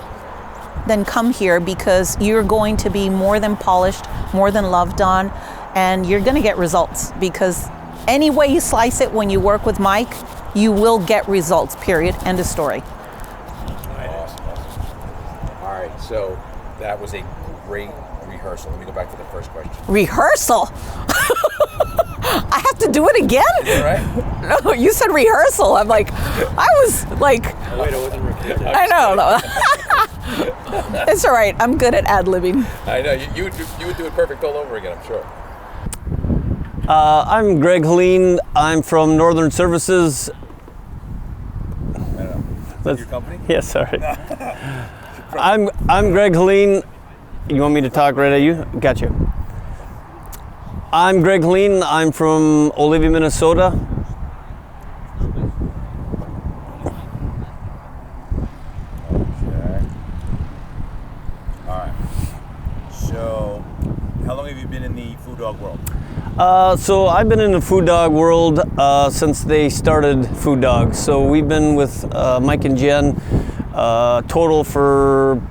then come here, because you're going to be more than polished, more than loved on, and you're going to get results. Because any way you slice it, when you work with Mike, you will get results, period. End of story. Awesome. All right, so that was a great rehearsal. Let me go back to the first question. Rehearsal? I have to do it again? Right? No, you said rehearsal. I'm like, I was like, Oh, wait, I wasn't recording. I know. It's all right. I'm good at ad-libbing. I know. You would do it perfect all over again, I'm sure. I'm Greg Helene. I'm from Northern Services. I don't know. Is that your company? Yes, sorry. I'm Greg Helene. You want me to talk right at you? Gotcha. I'm Greg Helene. I'm from Olivia, Minnesota. Okay. All right. So, how long have you been in the Food Dog world? So I've been in the Food Dog world since they started Food Dog. So we've been with Mike and Jen total for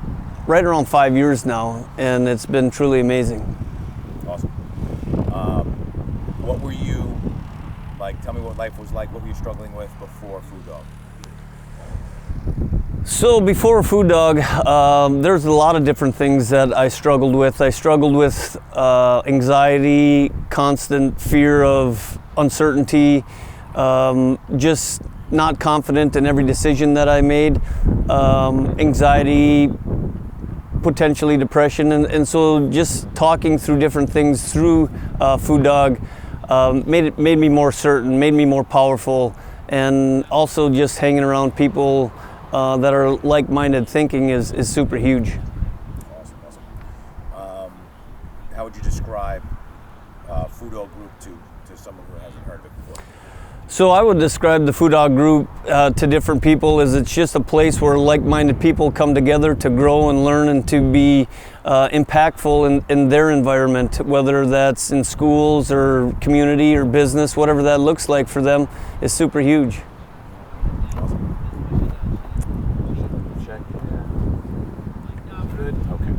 right around 5 years now, and it's been truly amazing. Awesome. What were you like? Tell me what life was like. What were you struggling with before Food Dog? So before Food Dog, there's a lot of different things that I struggled with. I struggled with anxiety, constant fear of uncertainty, just not confident in every decision that I made, anxiety, potentially depression, and so just talking through different things through Food Dog made me more certain, made me more powerful, and also just hanging around people that are like-minded thinking is super huge. Awesome. How would you describe Food Dog Group to someone who hasn't heard of it before? So I would describe the Food Dog Group to different people as it's just a place where like-minded people come together to grow and learn and to be impactful in their environment, whether that's in schools or community or business, whatever that looks like for them is super huge. Good. Okay.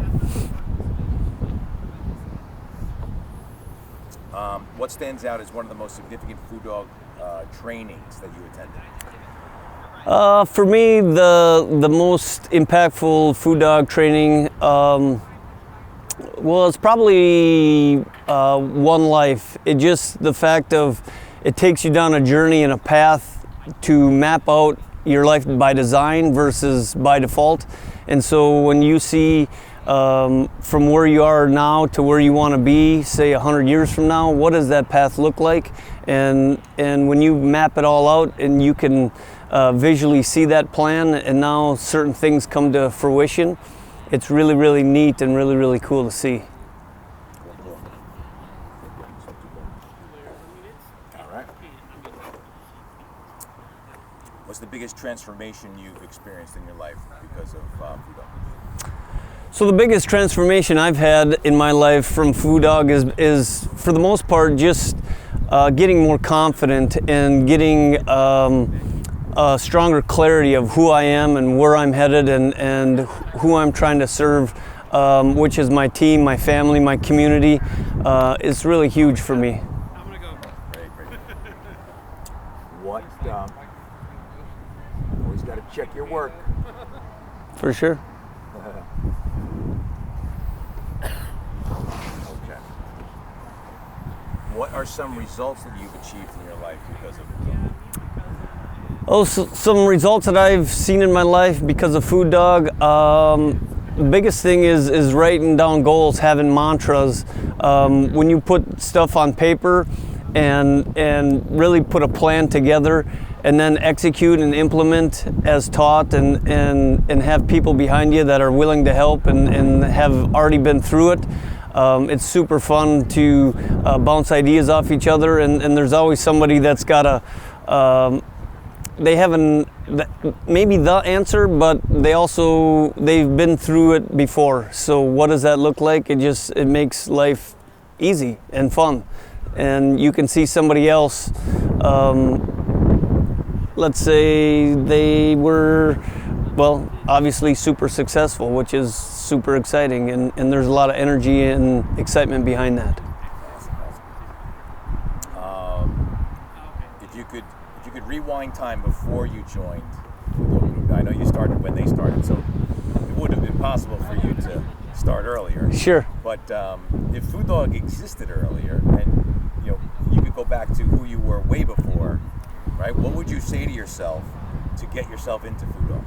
What stands out as one of the most significant Food Dog trainings that you attended? For me, the most impactful Food Dog training was probably One Life. The fact of it takes you down a journey and a path to map out your life by design versus by default. And so when you see from where you are now to where you want to be, say 100 years from now. What does that path look like? And when you map it all out and you can visually see that plan, and now certain things come to fruition, it's really, really neat and really, really cool to see. All right. What's the biggest transformation you've experienced in your life because of Food Dog? So the biggest transformation I've had in my life from Food Dog is for the most part, just getting more confident and getting a stronger clarity of who I am and where I'm headed and who I'm trying to serve, which is my team, my family, my community. It's really huge for me. Great. What? Always got to check your work. For sure. Okay. What are some results that you've achieved in your life because of Food Dog? Oh, so some results that I've seen in my life because of Food Dog. The biggest thing is writing down goals, having mantras. When you put stuff on paper and really put a plan together and then execute and implement as taught and have people behind you that are willing to help and have already been through it. It's super fun to bounce ideas off each other, and there's always somebody that's got they haven't maybe the answer, but they've been through it before. So what does that look like? It makes life easy and fun, and you can see somebody else. Let's say they were, well, obviously super successful, which is super exciting, and there's a lot of energy and excitement behind that. If you could rewind time before you joined, I know you started when they started, so it would have been possible for you to start earlier. Sure. But if Food Dog existed earlier, and you could go back to who you were way before, right? What would you say to yourself to get yourself into Food Dog?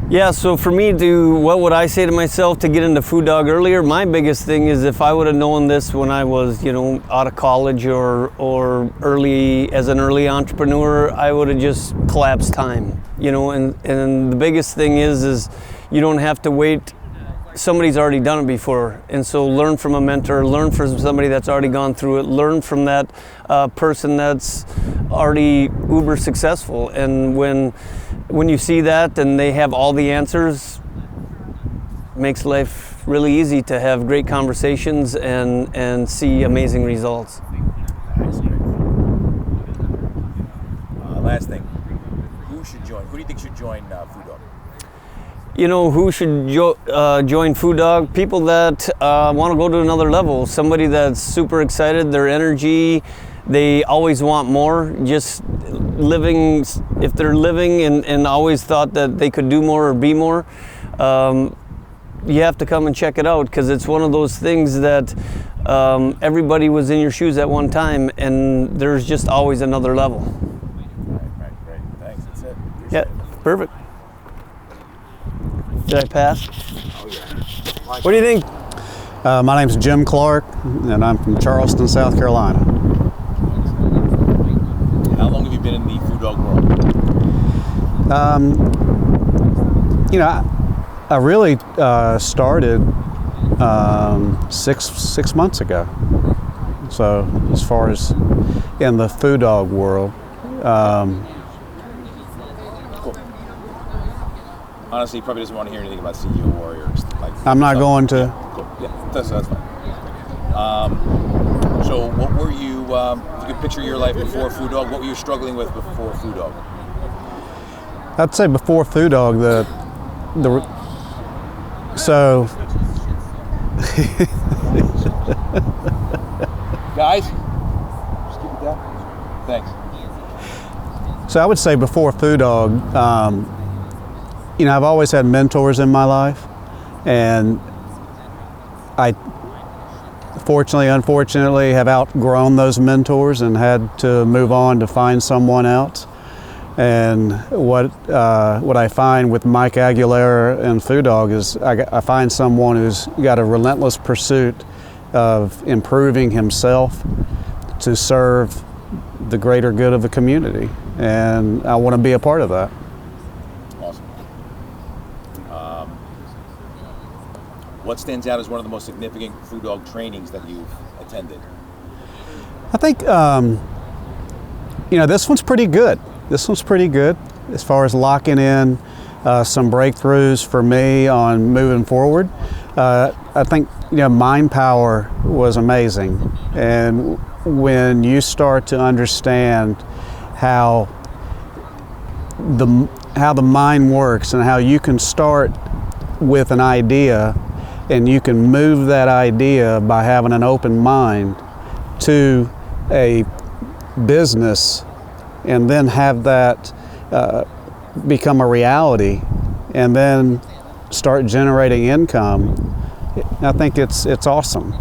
Yeah, so for me, what would I say to myself to get into Food Dog earlier? My biggest thing is if I would have known this when I was, out of college or early as an early entrepreneur, I would have just collapsed time, and the biggest thing is you don't have to wait. Somebody's already done it before, and so learn from a mentor, learn from somebody that's already gone through it, learn from that person that's already uber successful. And when you see that and they have all the answers, it makes life really easy to have great conversations and see amazing results. That's great. Last thing, who should join? Who do you think should join Food Dog? Who should join Food Dog? People that want to go to another level. Somebody that's super excited, their energy, they always want more. Just living, if they're living and always thought that they could do more or be more, you have to come and check it out, because it's one of those things that everybody was in your shoes at one time, and there's just always another level. Right. Thanks. That's it. Yeah, perfect. Did I pass? Oh, yeah. What do you think? My name's Jim Clark, and I'm from Charleston, South Carolina. How long have you been in the Food Dog world? I really started 6 months ago. So as far as in the Food Dog world, honestly, he probably doesn't want to hear anything about CEO Warriors. I'm not going to. Cool. Yeah, that's fine. So what were you, if you could picture your life before Food Dog, what were you struggling with before Food Dog? I'd say before Food Dog, so guys, just keep it down. Thanks. So I would say before Food Dog, I've always had mentors in my life, and I unfortunately have outgrown those mentors and had to move on to find someone else. And what I find with Mike Aguilera and Food Dog is I find someone who's got a relentless pursuit of improving himself to serve the greater good of the community, and I want to be a part of that. Awesome. What stands out as one of the most significant Food Dog trainings that you've attended? I think this one's pretty good. This one's pretty good as far as locking in some breakthroughs for me on moving forward. I think Mind Power was amazing, and when you start to understand how the mind works and how you can start with an idea and you can move that idea by having an open mind to a business and then have that become a reality and then start generating income, I think it's awesome.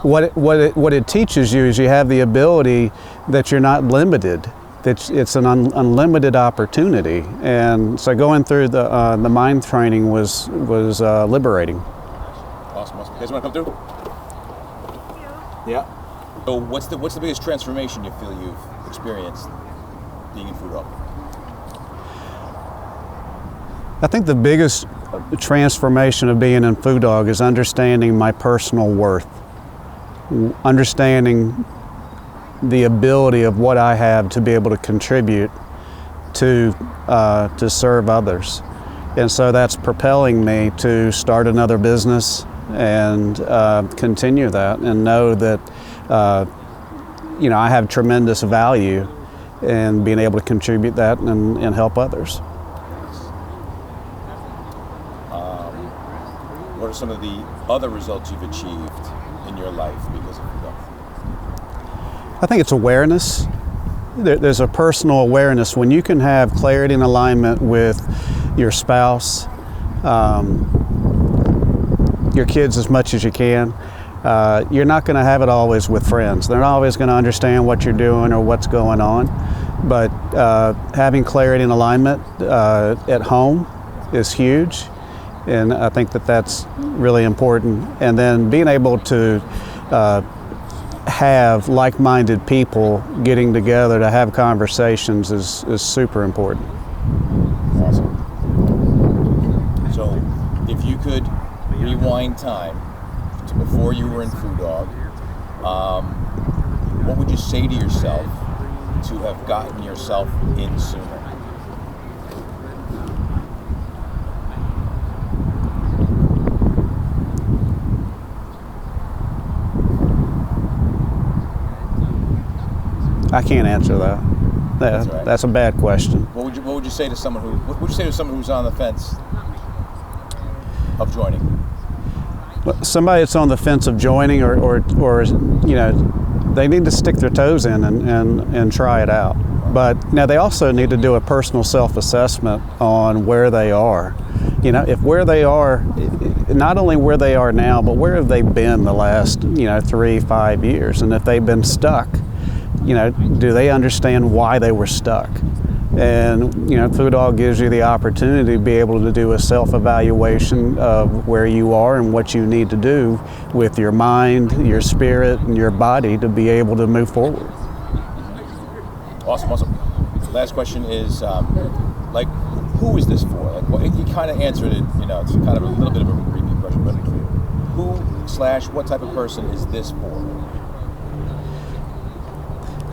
What it teaches you is you have the ability that you're not limited. It's an unlimited opportunity, and so going through the mind training was liberating. Awesome. You guys want to come through? Yeah. So what's the biggest transformation you feel you've experienced being in Food Dog? I think the biggest transformation of being in Food Dog is understanding my personal worth, understanding the ability of what I have to be able to contribute to serve others. And so that's propelling me to start another business and continue that, and know that I have tremendous value in being able to contribute that and help others. What are some of the other results you've achieved in your life because of Food Dog? I think it's awareness. There's a personal awareness when you can have clarity and alignment with your spouse, your kids as much as you can. You're not going to have it always with friends. They're not always going to understand what you're doing or what's going on. But having clarity and alignment at home is huge. And I think that's really important. And then being able to have like-minded people getting together to have conversations is super important. Awesome. So if you could rewind time to before you were in Food Dog, what would you say to yourself to have gotten yourself in sooner? I can't answer that. That's all right. That's a bad question. What would you say to someone who's on the fence of joining? Somebody that's on the fence of joining, or they need to stick their toes in and try it out. But now they also need to do a personal self-assessment on where they are. If where they are, not only where they are now, but where have they been the last 3-5 years, and if they've been stuck, do they understand why they were stuck? And Food Dog gives you the opportunity to be able to do a self-evaluation of where you are and what you need to do with your mind, your spirit, and your body to be able to move forward. Awesome. Last question is, who is this for? You kind of answered it. It's kind of a little bit of a repeat question, but who/what type of person is this for?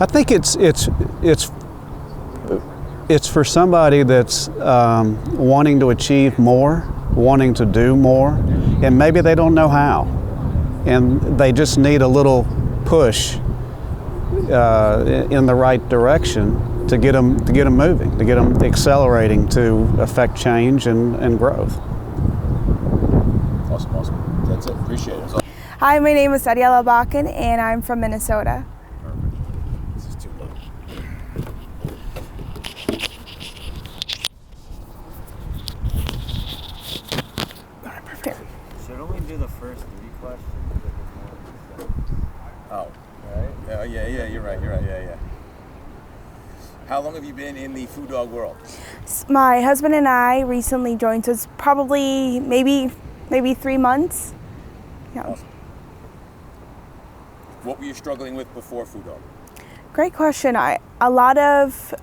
I think it's for somebody that's wanting to achieve more, wanting to do more, and maybe they don't know how, and they just need a little push in the right direction to get them moving, to get them accelerating to affect change and growth. Awesome. That's it. Appreciate it. Hi, my name is Daniela Bakken, and I'm from Minnesota. Shouldn't we do the first 3 questions? Oh, right. Yeah, you're right. Yeah. How long have you been in the Food Dog world? My husband and I recently joined, so it's probably maybe 3 months. Yeah. Awesome. What were you struggling with before Food Dog? Great question. A lot of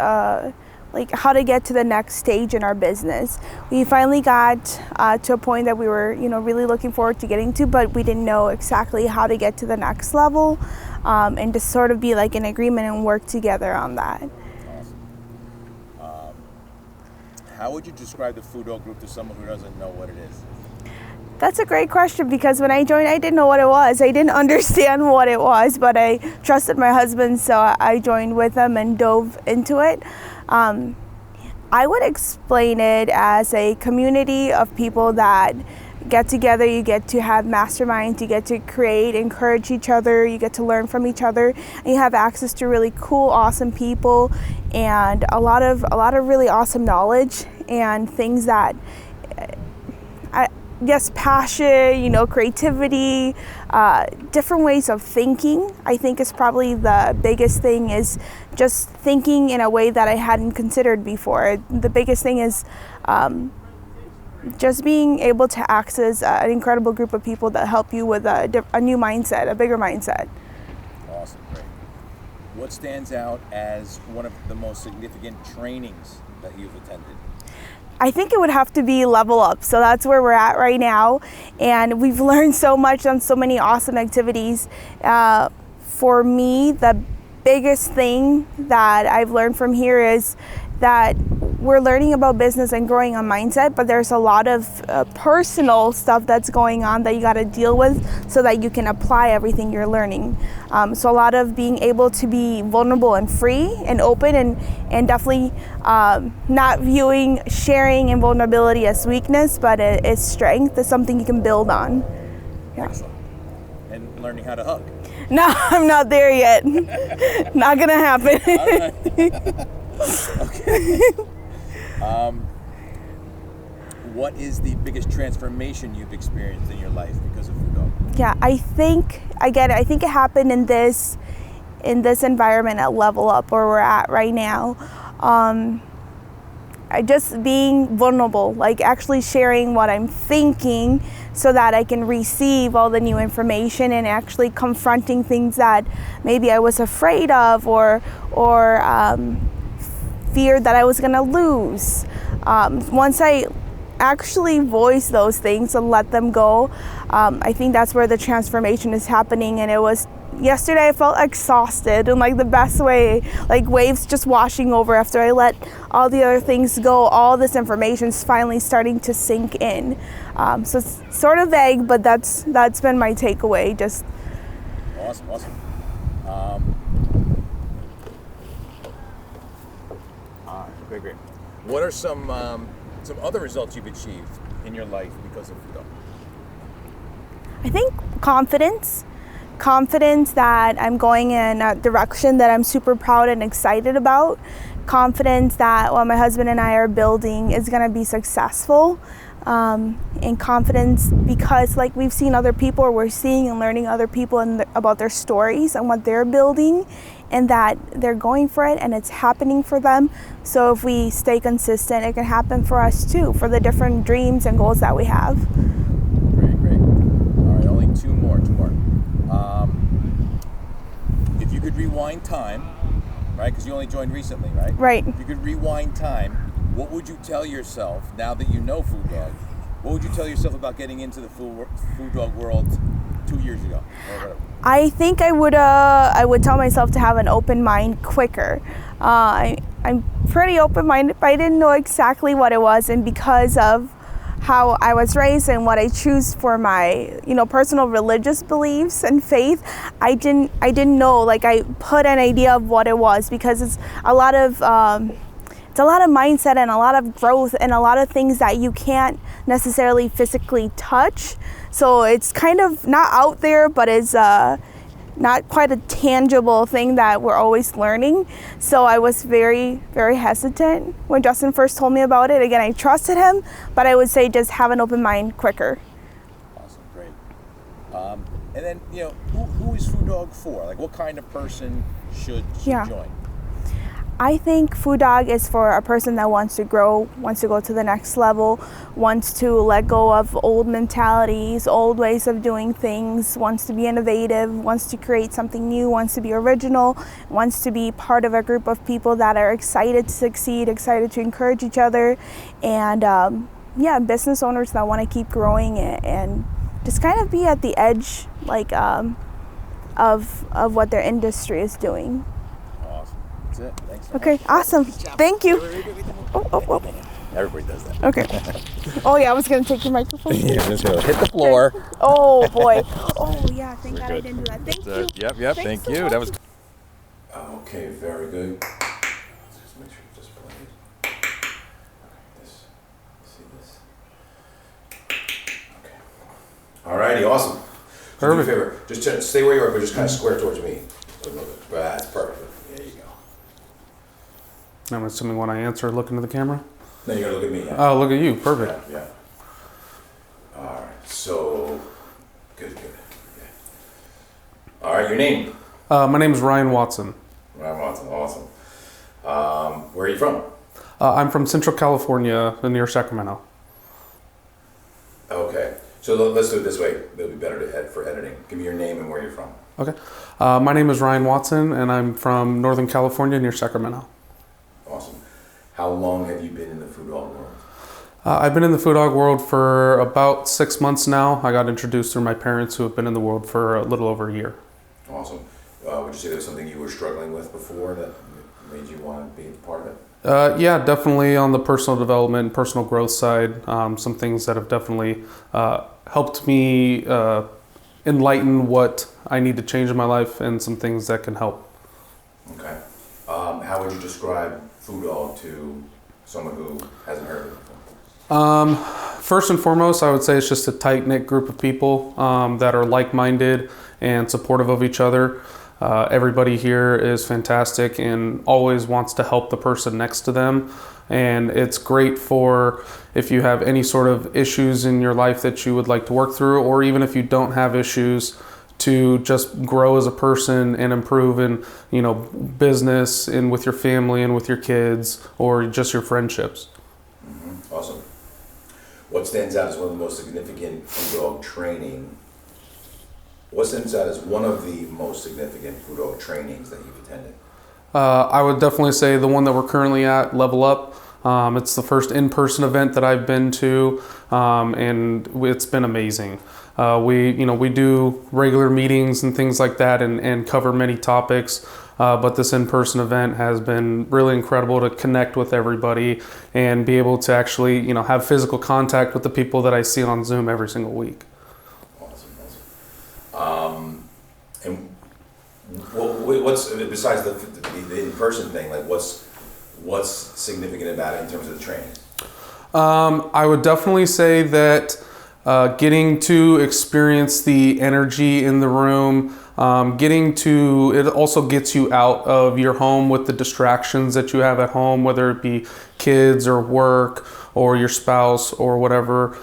like how to get to the next stage in our business. We finally got to a point that we were, really looking forward to getting to, but we didn't know exactly how to get to the next level, and to sort of be like in agreement and work together on that. Awesome. How would you describe the Food Dog Group to someone who doesn't know what it is? That's a great question, because when I joined, I didn't know what it was. I didn't understand what it was, but I trusted my husband, so I joined with him and dove into it. I would explain it as a community of people that get together. You get to have masterminds, you get to create, encourage each other, you get to learn from each other, and you have access to really cool, awesome people, and a lot of really awesome knowledge and things that passion, creativity, different ways of thinking. I think is probably the biggest thing, is just thinking in a way that I hadn't considered before. The biggest thing is just being able to access an incredible group of people that help you with a new mindset, a bigger mindset. Awesome, great. What stands out as one of the most significant trainings that you've attended? I think it would have to be Level Up. So that's where we're at right now. And we've learned so much on so many awesome activities. For me, the biggest thing that I've learned from here is that we're learning about business and growing a mindset, but there's a lot of personal stuff that's going on that you got to deal with so that you can apply everything you're learning. So a lot of being able to be vulnerable and free and open, and definitely not viewing sharing and vulnerability as weakness, but it's strength. It's something you can build on. Yeah. Excellent. And learning how to hug. No, I'm not there yet. Not gonna happen. Okay. What is the biggest transformation you've experienced in your life because of Food Dog? Yeah, I think it happened in this environment at Level Up, where we're at right now. Just being vulnerable, like actually sharing what I'm thinking so that I can receive all the new information, and actually confronting things that maybe I was afraid of or feared that I was gonna lose. Once I actually voice those things and let them go, I think that's where the transformation is happening. And it was yesterday, I felt exhausted in like the best way, like waves just washing over after I let all the other things go. All this information's finally starting to sink in. So it's sort of vague, but that's been my takeaway. Just awesome. Great. What are some other results you've achieved in your life because of Food Dog? I think confidence that I'm going in a direction that I'm super proud and excited about. Confidence that what my husband and I are building is going to be successful. And confidence because like we've seen other people, or we're seeing and learning other people and about their stories and what they're building, and that they're going for it and it's happening for them. So if we stay consistent, it can happen for us too, for the different dreams and goals that we have. Great. All right, only two more. If you could rewind time, right? Because you only joined recently, right? Right. If you could rewind time, what would you tell yourself now that you know Food Dog? What would you tell yourself about getting into the Food Dog world 2 years ago, or whatever? I think I would tell myself to have an open mind quicker. I'm pretty open-minded, but I didn't know exactly what it was, and because of how I was raised and what I choose for my, personal religious beliefs and faith, I didn't know. Like, I put an idea of what it was, because it's a lot of mindset and a lot of growth and a lot of things that you can't necessarily physically touch. So it's kind of not out there, but it's not quite a tangible thing that we're always learning. So I was very, very hesitant when Justin first told me about it. Again, I trusted him, but I would say just have an open mind quicker. Awesome, great. And then, who is Food Dog for? Like, what kind of person should join? I think Food Dog is for a person that wants to grow, wants to go to the next level, wants to let go of old mentalities, old ways of doing things, wants to be innovative, wants to create something new, wants to be original, wants to be part of a group of people that are excited to succeed, excited to encourage each other, and business owners that want to keep growing and just kind of be at the edge, like of what their industry is doing. Awesome. That's it. Thanks. Okay, awesome. Thank you. Oh. Everybody does that. Okay. Oh yeah, I was gonna take your microphone. Yeah, just go hit the floor. Oh boy. Oh yeah, thank God I didn't do that. Thank you. Yep. Thanks Thank so you. much. That was. Okay, very good. Just make sure you just play it. Okay, this. See this. Okay. Alrighty, awesome. So do me a favor. Just stay where you are, but just kind of square towards me. That's perfect. There you go. I'm assuming when I answer, look into the camera? Now you're gonna look at me. Yeah. Oh, look at you. Perfect. Yeah. All right. So, good. Yeah. All right. Your name? My name is Ryan Watson. Ryan Watson. Awesome. Where are you from? I'm from Central California, near Sacramento. Okay. So let's do it this way. It'll be better for editing. Give me your name and where you're from. Okay. My name is Ryan Watson, and I'm from Northern California, near Sacramento. Awesome. How long have you been in the food dog world? I've been in the food dog world for about 6 months now. I got introduced through my parents, who have been in the world for a little over a year. Awesome. Would you say there was something you were struggling with before that made you want to be a part of it? Yeah, definitely on the personal development and personal growth side. Some things that have definitely helped me enlighten what I need to change in my life, and some things that can help. Okay. How would you describe Food Dog to someone who hasn't heard of it before? First and foremost, I would say it's just a tight-knit group of people that are like-minded and supportive of each other. Everybody here is fantastic and always wants to help the person next to them. And it's great for if you have any sort of issues in your life that you would like to work through, or even if you don't have issues, to just grow as a person and improve in, business and with your family and with your kids, or just your friendships. Mm-hmm. Awesome. What stands out as one of the most significant Food Dog training? What stands out as one of the most significant Food Dog trainings that you've attended? I would definitely say the one that we're currently at, Level Up. It's the first in-person event that I've been to, and it's been amazing. We do regular meetings and things like that, and cover many topics. But this in-person event has been really incredible to connect with everybody and be able to actually, have physical contact with the people that I see on Zoom every single week. And what's besides the in-person thing? Like, what's significant about it in terms of the training? I would definitely say that getting to experience the energy in the room, it also gets you out of your home with the distractions that you have at home, whether it be kids or work or your spouse or whatever.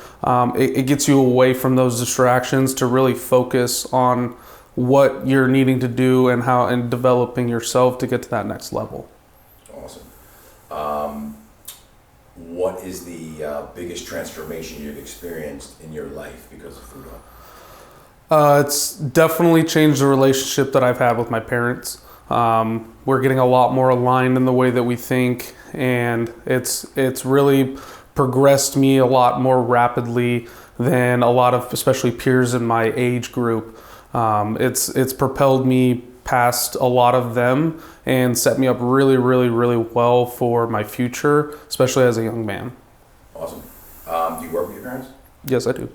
It gets you away from those distractions to really focus on what you're needing to do and developing yourself to get to that next level. Awesome. What is the biggest transformation you've experienced in your life because of Food Dog? It's definitely changed the relationship that I've had with my parents. We're getting a lot more aligned in the way that we think, and it's really progressed me a lot more rapidly than a lot of, especially peers in my age group. It's propelled me past a lot of them and set me up really, really, really well for my future, especially as a young man. Awesome. Do you work with your parents? Yes, I do.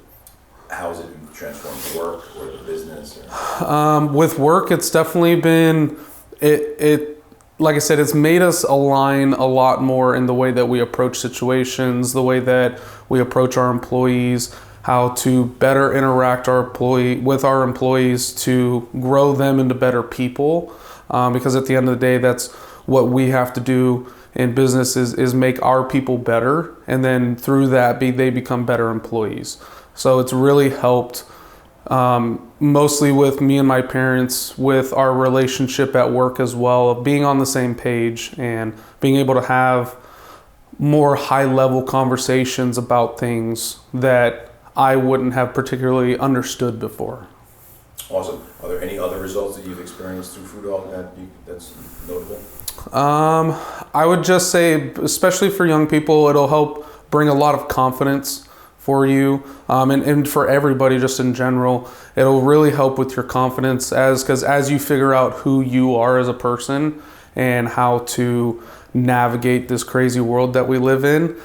How has it transformed work or the business? With work, it's definitely been, like I said, it's made us align a lot more in the way that we approach situations, the way that we approach our employees, how to better interact with our employees to grow them into better people. Because at the end of the day, that's what we have to do in business is make our people better. And then through that, they become better employees. So it's really helped mostly with me and my parents, with our relationship at work as well, of being on the same page and being able to have more high-level conversations about things that I wouldn't have particularly understood before. Awesome. Are there any other results that you've experienced through Food Dog that's notable? I would just say, especially for young people, it'll help bring a lot of confidence for you, and for everybody just in general. It'll really help with your confidence because as you figure out who you are as a person and how to navigate this crazy world that we live in,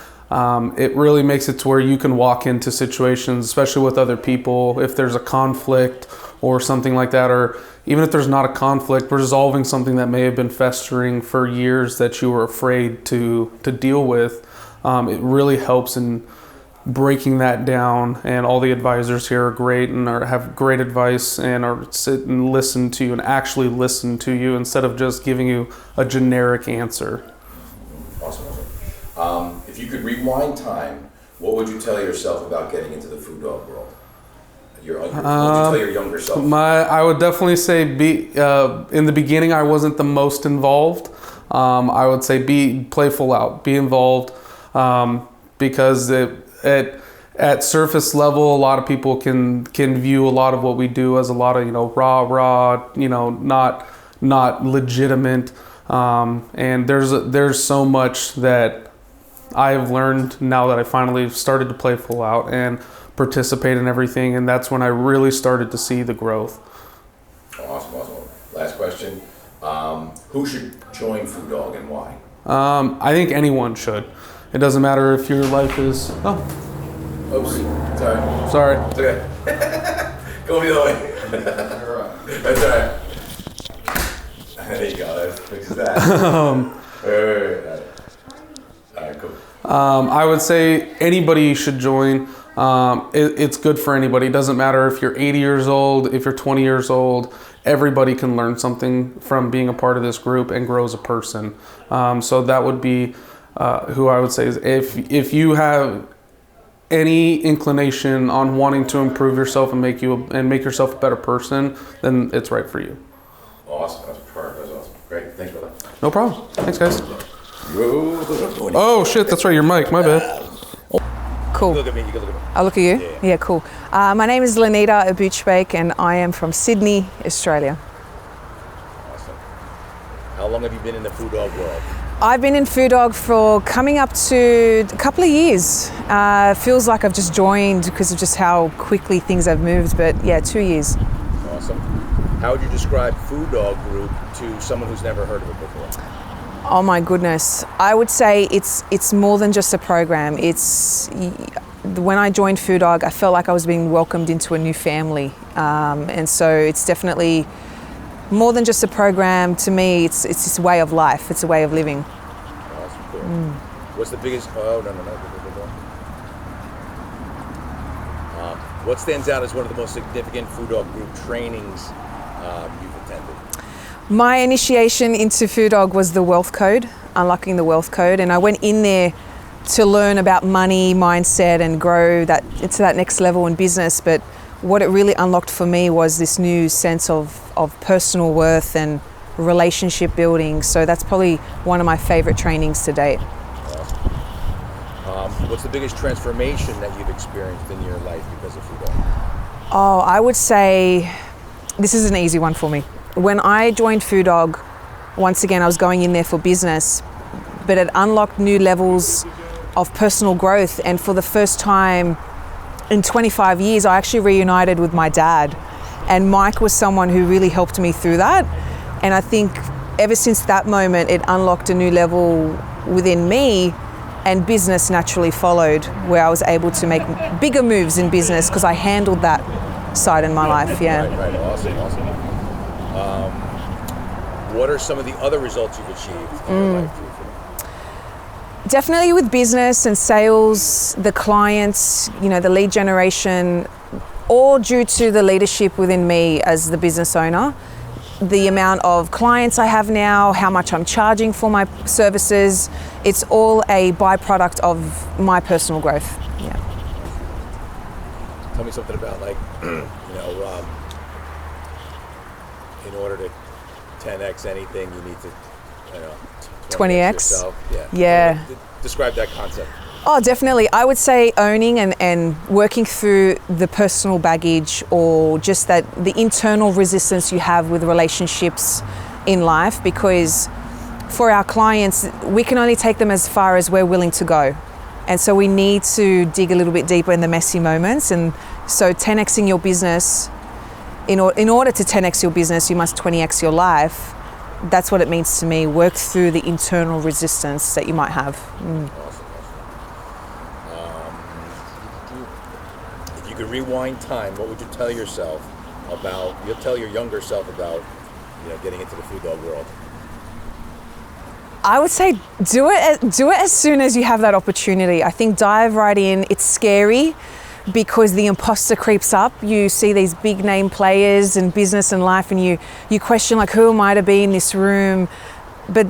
it really makes it to where you can walk into situations, especially with other people, if there's a conflict or something like that, or even if there's not a conflict, resolving something that may have been festering for years that you were afraid to deal with. It really helps in breaking that down, and all the advisors here are great and have great advice and sit and listen to you and actually listen to you instead of just giving you a generic answer. Awesome. If you could rewind time, what would you tell yourself about getting into the Food Dog world? What would you tell your younger self? I would definitely say in the beginning I wasn't the most involved. I would say be playful out, be involved, because at surface level, a lot of people can view a lot of what we do as a lot of raw, not legitimate. And there's so much that I have learned now that I finally started to play full out and participate in everything, and that's when I really started to see the growth. Awesome. Last question. Who should join Food Dog and why? I think anyone should. It doesn't matter if your life is... Oops. Sorry. It's okay. Go the other way. That's all right. There you go. That fixes that. All right, cool. I would say anybody should join. It's good for anybody. It doesn't matter if you're 80 years old, if you're 20 years old. Everybody can learn something from being a part of this group and grow as a person. So that would be who I would say is if you have any inclination on wanting to improve yourself and make yourself a better person, then it's right for you. Awesome. That's perfect. That's awesome. Great. Thanks, brother. No problem. Thanks, guys. Oh shit, that's right. Your mic. My bad. Cool. Look at me. You can look at me. I'll look at you? Yeah, cool. My name is Lenita Abuchbake and I am from Sydney, Australia. Awesome. How long have you been in the Food Dog world? I've been in Food Dog for coming up to a couple of years. Feels like I've just joined because of just how quickly things have moved, but yeah, 2 years. Awesome. How would you describe Food Dog Group to someone who's never heard of it before? Oh my goodness. I would say it's more than just a program. When I joined Food Dog, I felt like I was being welcomed into a new family. And so it's definitely more than just a program. To me, it's this way of life. It's a way of living. Awesome, cool. What's the biggest, what stands out as one of the most significant Food Dog Group trainings you've attended? My initiation into Food Dog was the Wealth Code, unlocking the Wealth Code, and I went in there to learn about money, mindset, and grow that into that next level in business. But what it really unlocked for me was this new sense of personal worth and relationship building. So that's probably one of my favorite trainings to date. What's the biggest transformation that you've experienced in your life because of Food Dog? Oh, I would say this is an easy one for me. When I joined Food Dog, once again, I was going in there for business, but it unlocked new levels of personal growth. And for the first time in 25 years, I actually reunited with my dad. And Mike was someone who really helped me through that. And I think ever since that moment, it unlocked a new level within me, and business naturally followed, where I was able to make bigger moves in business because I handled that side in my life, yeah. Right. Awesome. What are some of the other results you've achieved in your life? Definitely with business and sales, the clients, the lead generation, all due to the leadership within me as the business owner. The amount of clients I have now, how much I'm charging for my services, it's all a byproduct of my personal growth. Yeah. Tell me something about in order to 10x anything, you need to, 20x? yourself. Yeah. Yeah. Describe that concept. Oh, definitely. I would say owning and working through the personal baggage, or just that the internal resistance you have with relationships in life, because for our clients, we can only take them as far as we're willing to go. And so we need to dig a little bit deeper in the messy moments. And so 10xing your business, in order to 10x your business, you must 20x your life. That's what it means to me. Work through the internal resistance that you might have. If you could rewind time, what would you tell yourself about? You'll tell your younger self about, getting into the food dog world. I would say do it as soon as you have that opportunity. I think dive right in. It's scary because the imposter creeps up. You see these big name players in business and life, and you question, like, who am I to be in this room? But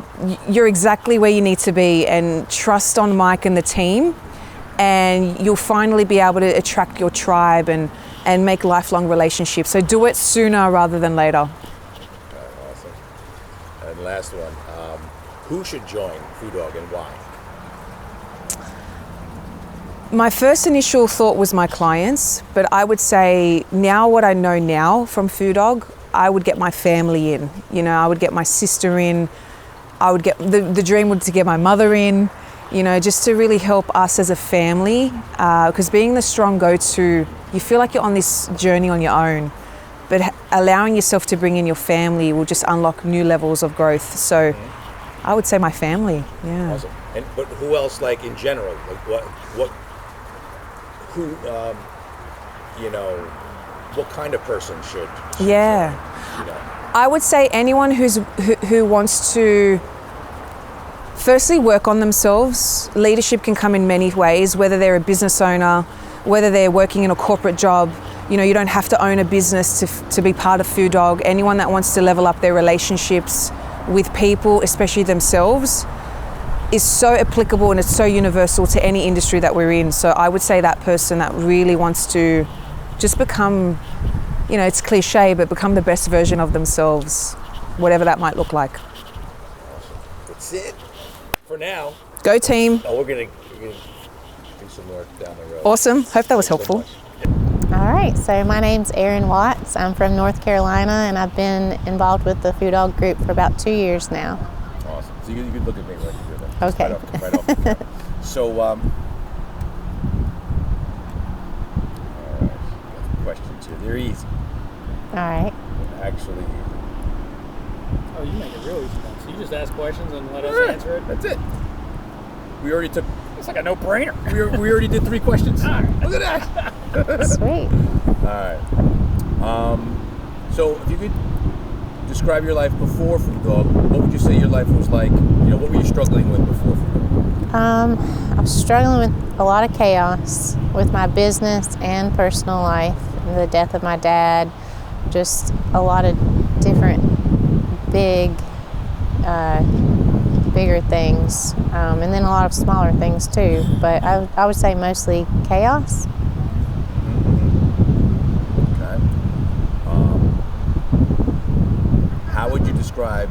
you're exactly where you need to be, and trust on Mike and the team, and you'll finally be able to attract your tribe and make lifelong relationships. So do it sooner rather than later. Awesome. And last one, who should join Food Dog and why? My first initial thought was my clients, but I would say now what I know now from Food Dog, I would get my family in. I would get my sister in. I would get, the dream would to get my mother in, just to really help us as a family, because being the strong go-to, you feel like you're on this journey on your own, but allowing yourself to bring in your family will just unlock new levels of growth. So I would say my family, yeah. Awesome. But who else, like in general, like what kind of person should yeah. join, I would say anyone who wants to firstly work on themselves. Leadership can come in many ways, whether they're a business owner, whether they're working in a corporate job. You don't have to own a business to be part of Food Dog. Anyone that wants to level up their relationships with people, especially themselves, is so applicable, and it's so universal to any industry that we're in. So I would say that person that really wants to just become, it's cliche, but become the best version of themselves, whatever that might look like. That's it for now. Go team. Oh, we're gonna do some more down the road. Awesome. Hope that was helpful. All right, so my name's Erin Watts. I'm from North Carolina, and I've been involved with the Food Dog group for about 2 years now. Awesome. So you can look at me like you do that. Okay. Right off the camera. So, all right, questions here. They're easy. All right. Actually easy. Oh, you make it real easy then. So you just ask questions and let us answer it? That's it. We already took... It's like a no-brainer. We already did 3 questions. All right. Look at that. Sweet. All right. So if you could describe your life before Food Dog, what would you say your life was like? What were you struggling with before Food Dog? I was struggling with a lot of chaos with my business and personal life. The death of my dad, just a lot of different bigger things, and then a lot of smaller things too. But I would say mostly chaos. Okay. How would you describe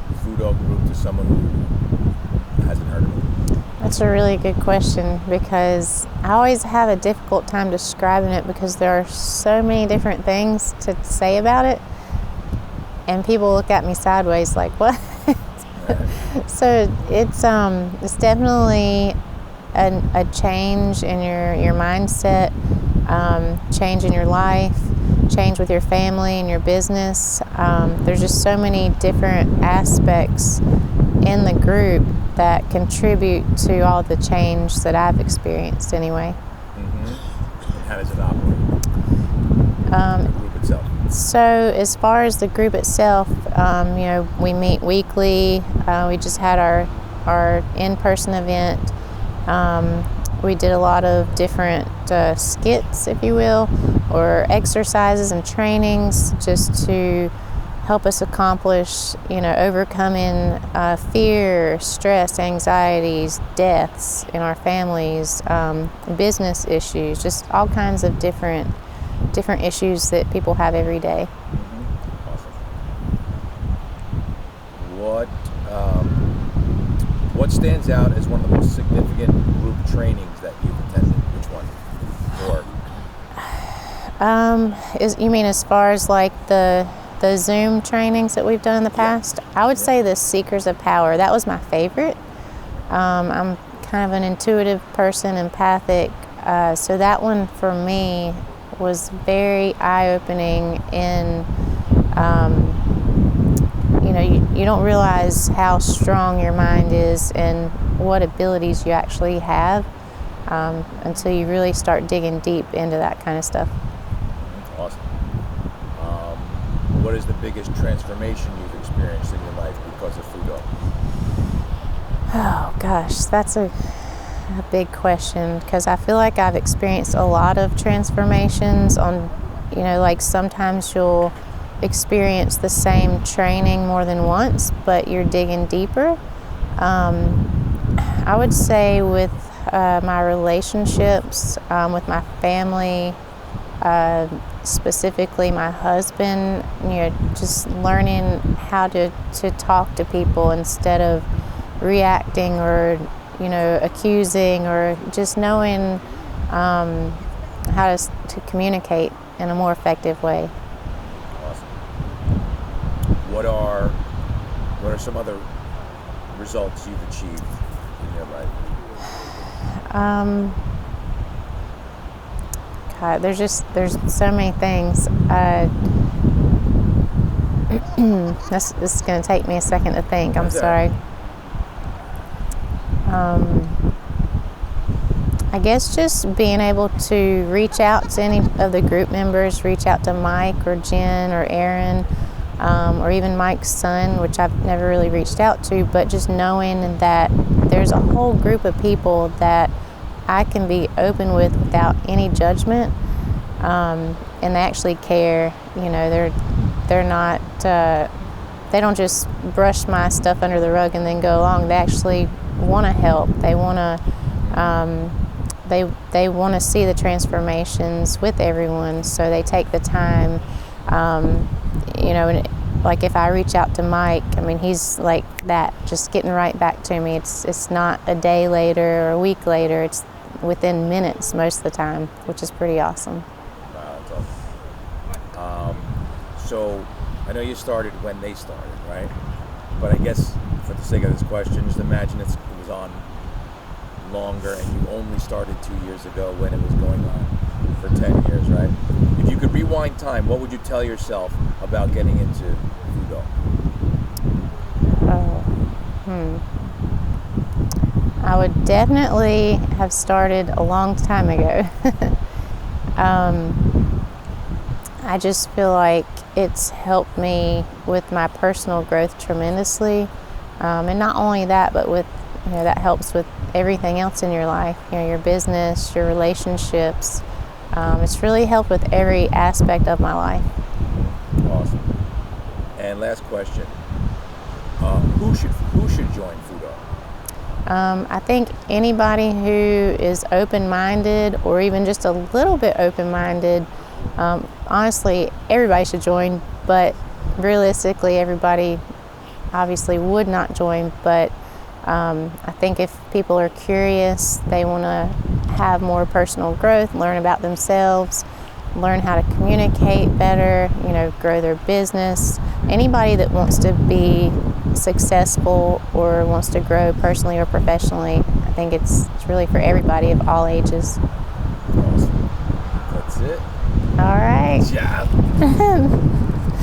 the Food Dog group to someone who hasn't heard of it? That's a really good question, because I always have a difficult time describing it because there are so many different things to say about it, and people look at me sideways like, what? So it's definitely a change in your mindset, change in your life, change with your family and your business. There's just so many different aspects in the group that contribute to all the change that I've experienced anyway. Mm-hmm. And how does it operate? The group itself. So as far as the group itself, we meet weekly. We just had our in-person event. We did a lot of different skits, if you will, or exercises and trainings just to help us accomplish, overcoming fear, stress, anxieties, deaths in our families, business issues, just all kinds of different different issues that people have every day. What stands out as one of the most significant group trainings that you've attended? Which one? You mean as far as like the Zoom trainings that we've done in the past? I would say the Seekers of Power. That was my favorite. I'm kind of an intuitive person, empathic. So that one for me was very eye-opening in, you don't realize how strong your mind is and what abilities you actually have until you really start digging deep into that kind of stuff. Awesome. What is the biggest transformation you've experienced in your life because of Food Dog? Oh gosh, that's a big question, because I feel like I've experienced a lot of transformations on, like sometimes you'll experience the same training more than once, but you're digging deeper. I would say with my relationships, with my family, specifically my husband, just learning how to talk to people instead of reacting or accusing, or just knowing how to communicate in a more effective way. What are some other results you've achieved in your life? God, there's so many things. This is going to take me a second to think. I'm sorry. I guess just being able to reach out to any of the group members, reach out to Mike or Jen or Aaron, or even Mike's son, which I've never really reached out to, but just knowing that there's a whole group of people that I can be open with without any judgment, and they actually care. They're not, they don't just brush my stuff under the rug and then go along. They actually want to help. They want to, they want to see the transformations with everyone, so they take the time. And like if I reach out to Mike, he's like that, just getting right back to me. It's not a day later or a week later. It's within minutes most of the time, which is pretty awesome. Wow, that's awesome. So I know you started when they started, right? But I guess for the sake of this question, just imagine it was on longer and you only started 2 years ago when it was going on for 10 years, right? If you could rewind time, what would you tell yourself about getting into Food Dog? I would definitely have started a long time ago. I just feel like it's helped me with my personal growth tremendously. And not only that, but with, that helps with everything else in your life, your business, your relationships. It's really helped with every aspect of my life. Awesome. And last question, who should join Food Dog? I think anybody who is open-minded, or even just a little bit open-minded, honestly, everybody should join, but realistically, everybody obviously would not join, but I think if people are curious, they want to have more personal growth, learn about themselves, learn how to communicate better, grow their business. Anybody that wants to be successful or wants to grow personally or professionally, I think it's really for everybody of all ages. Awesome. That's it. All right. Good job.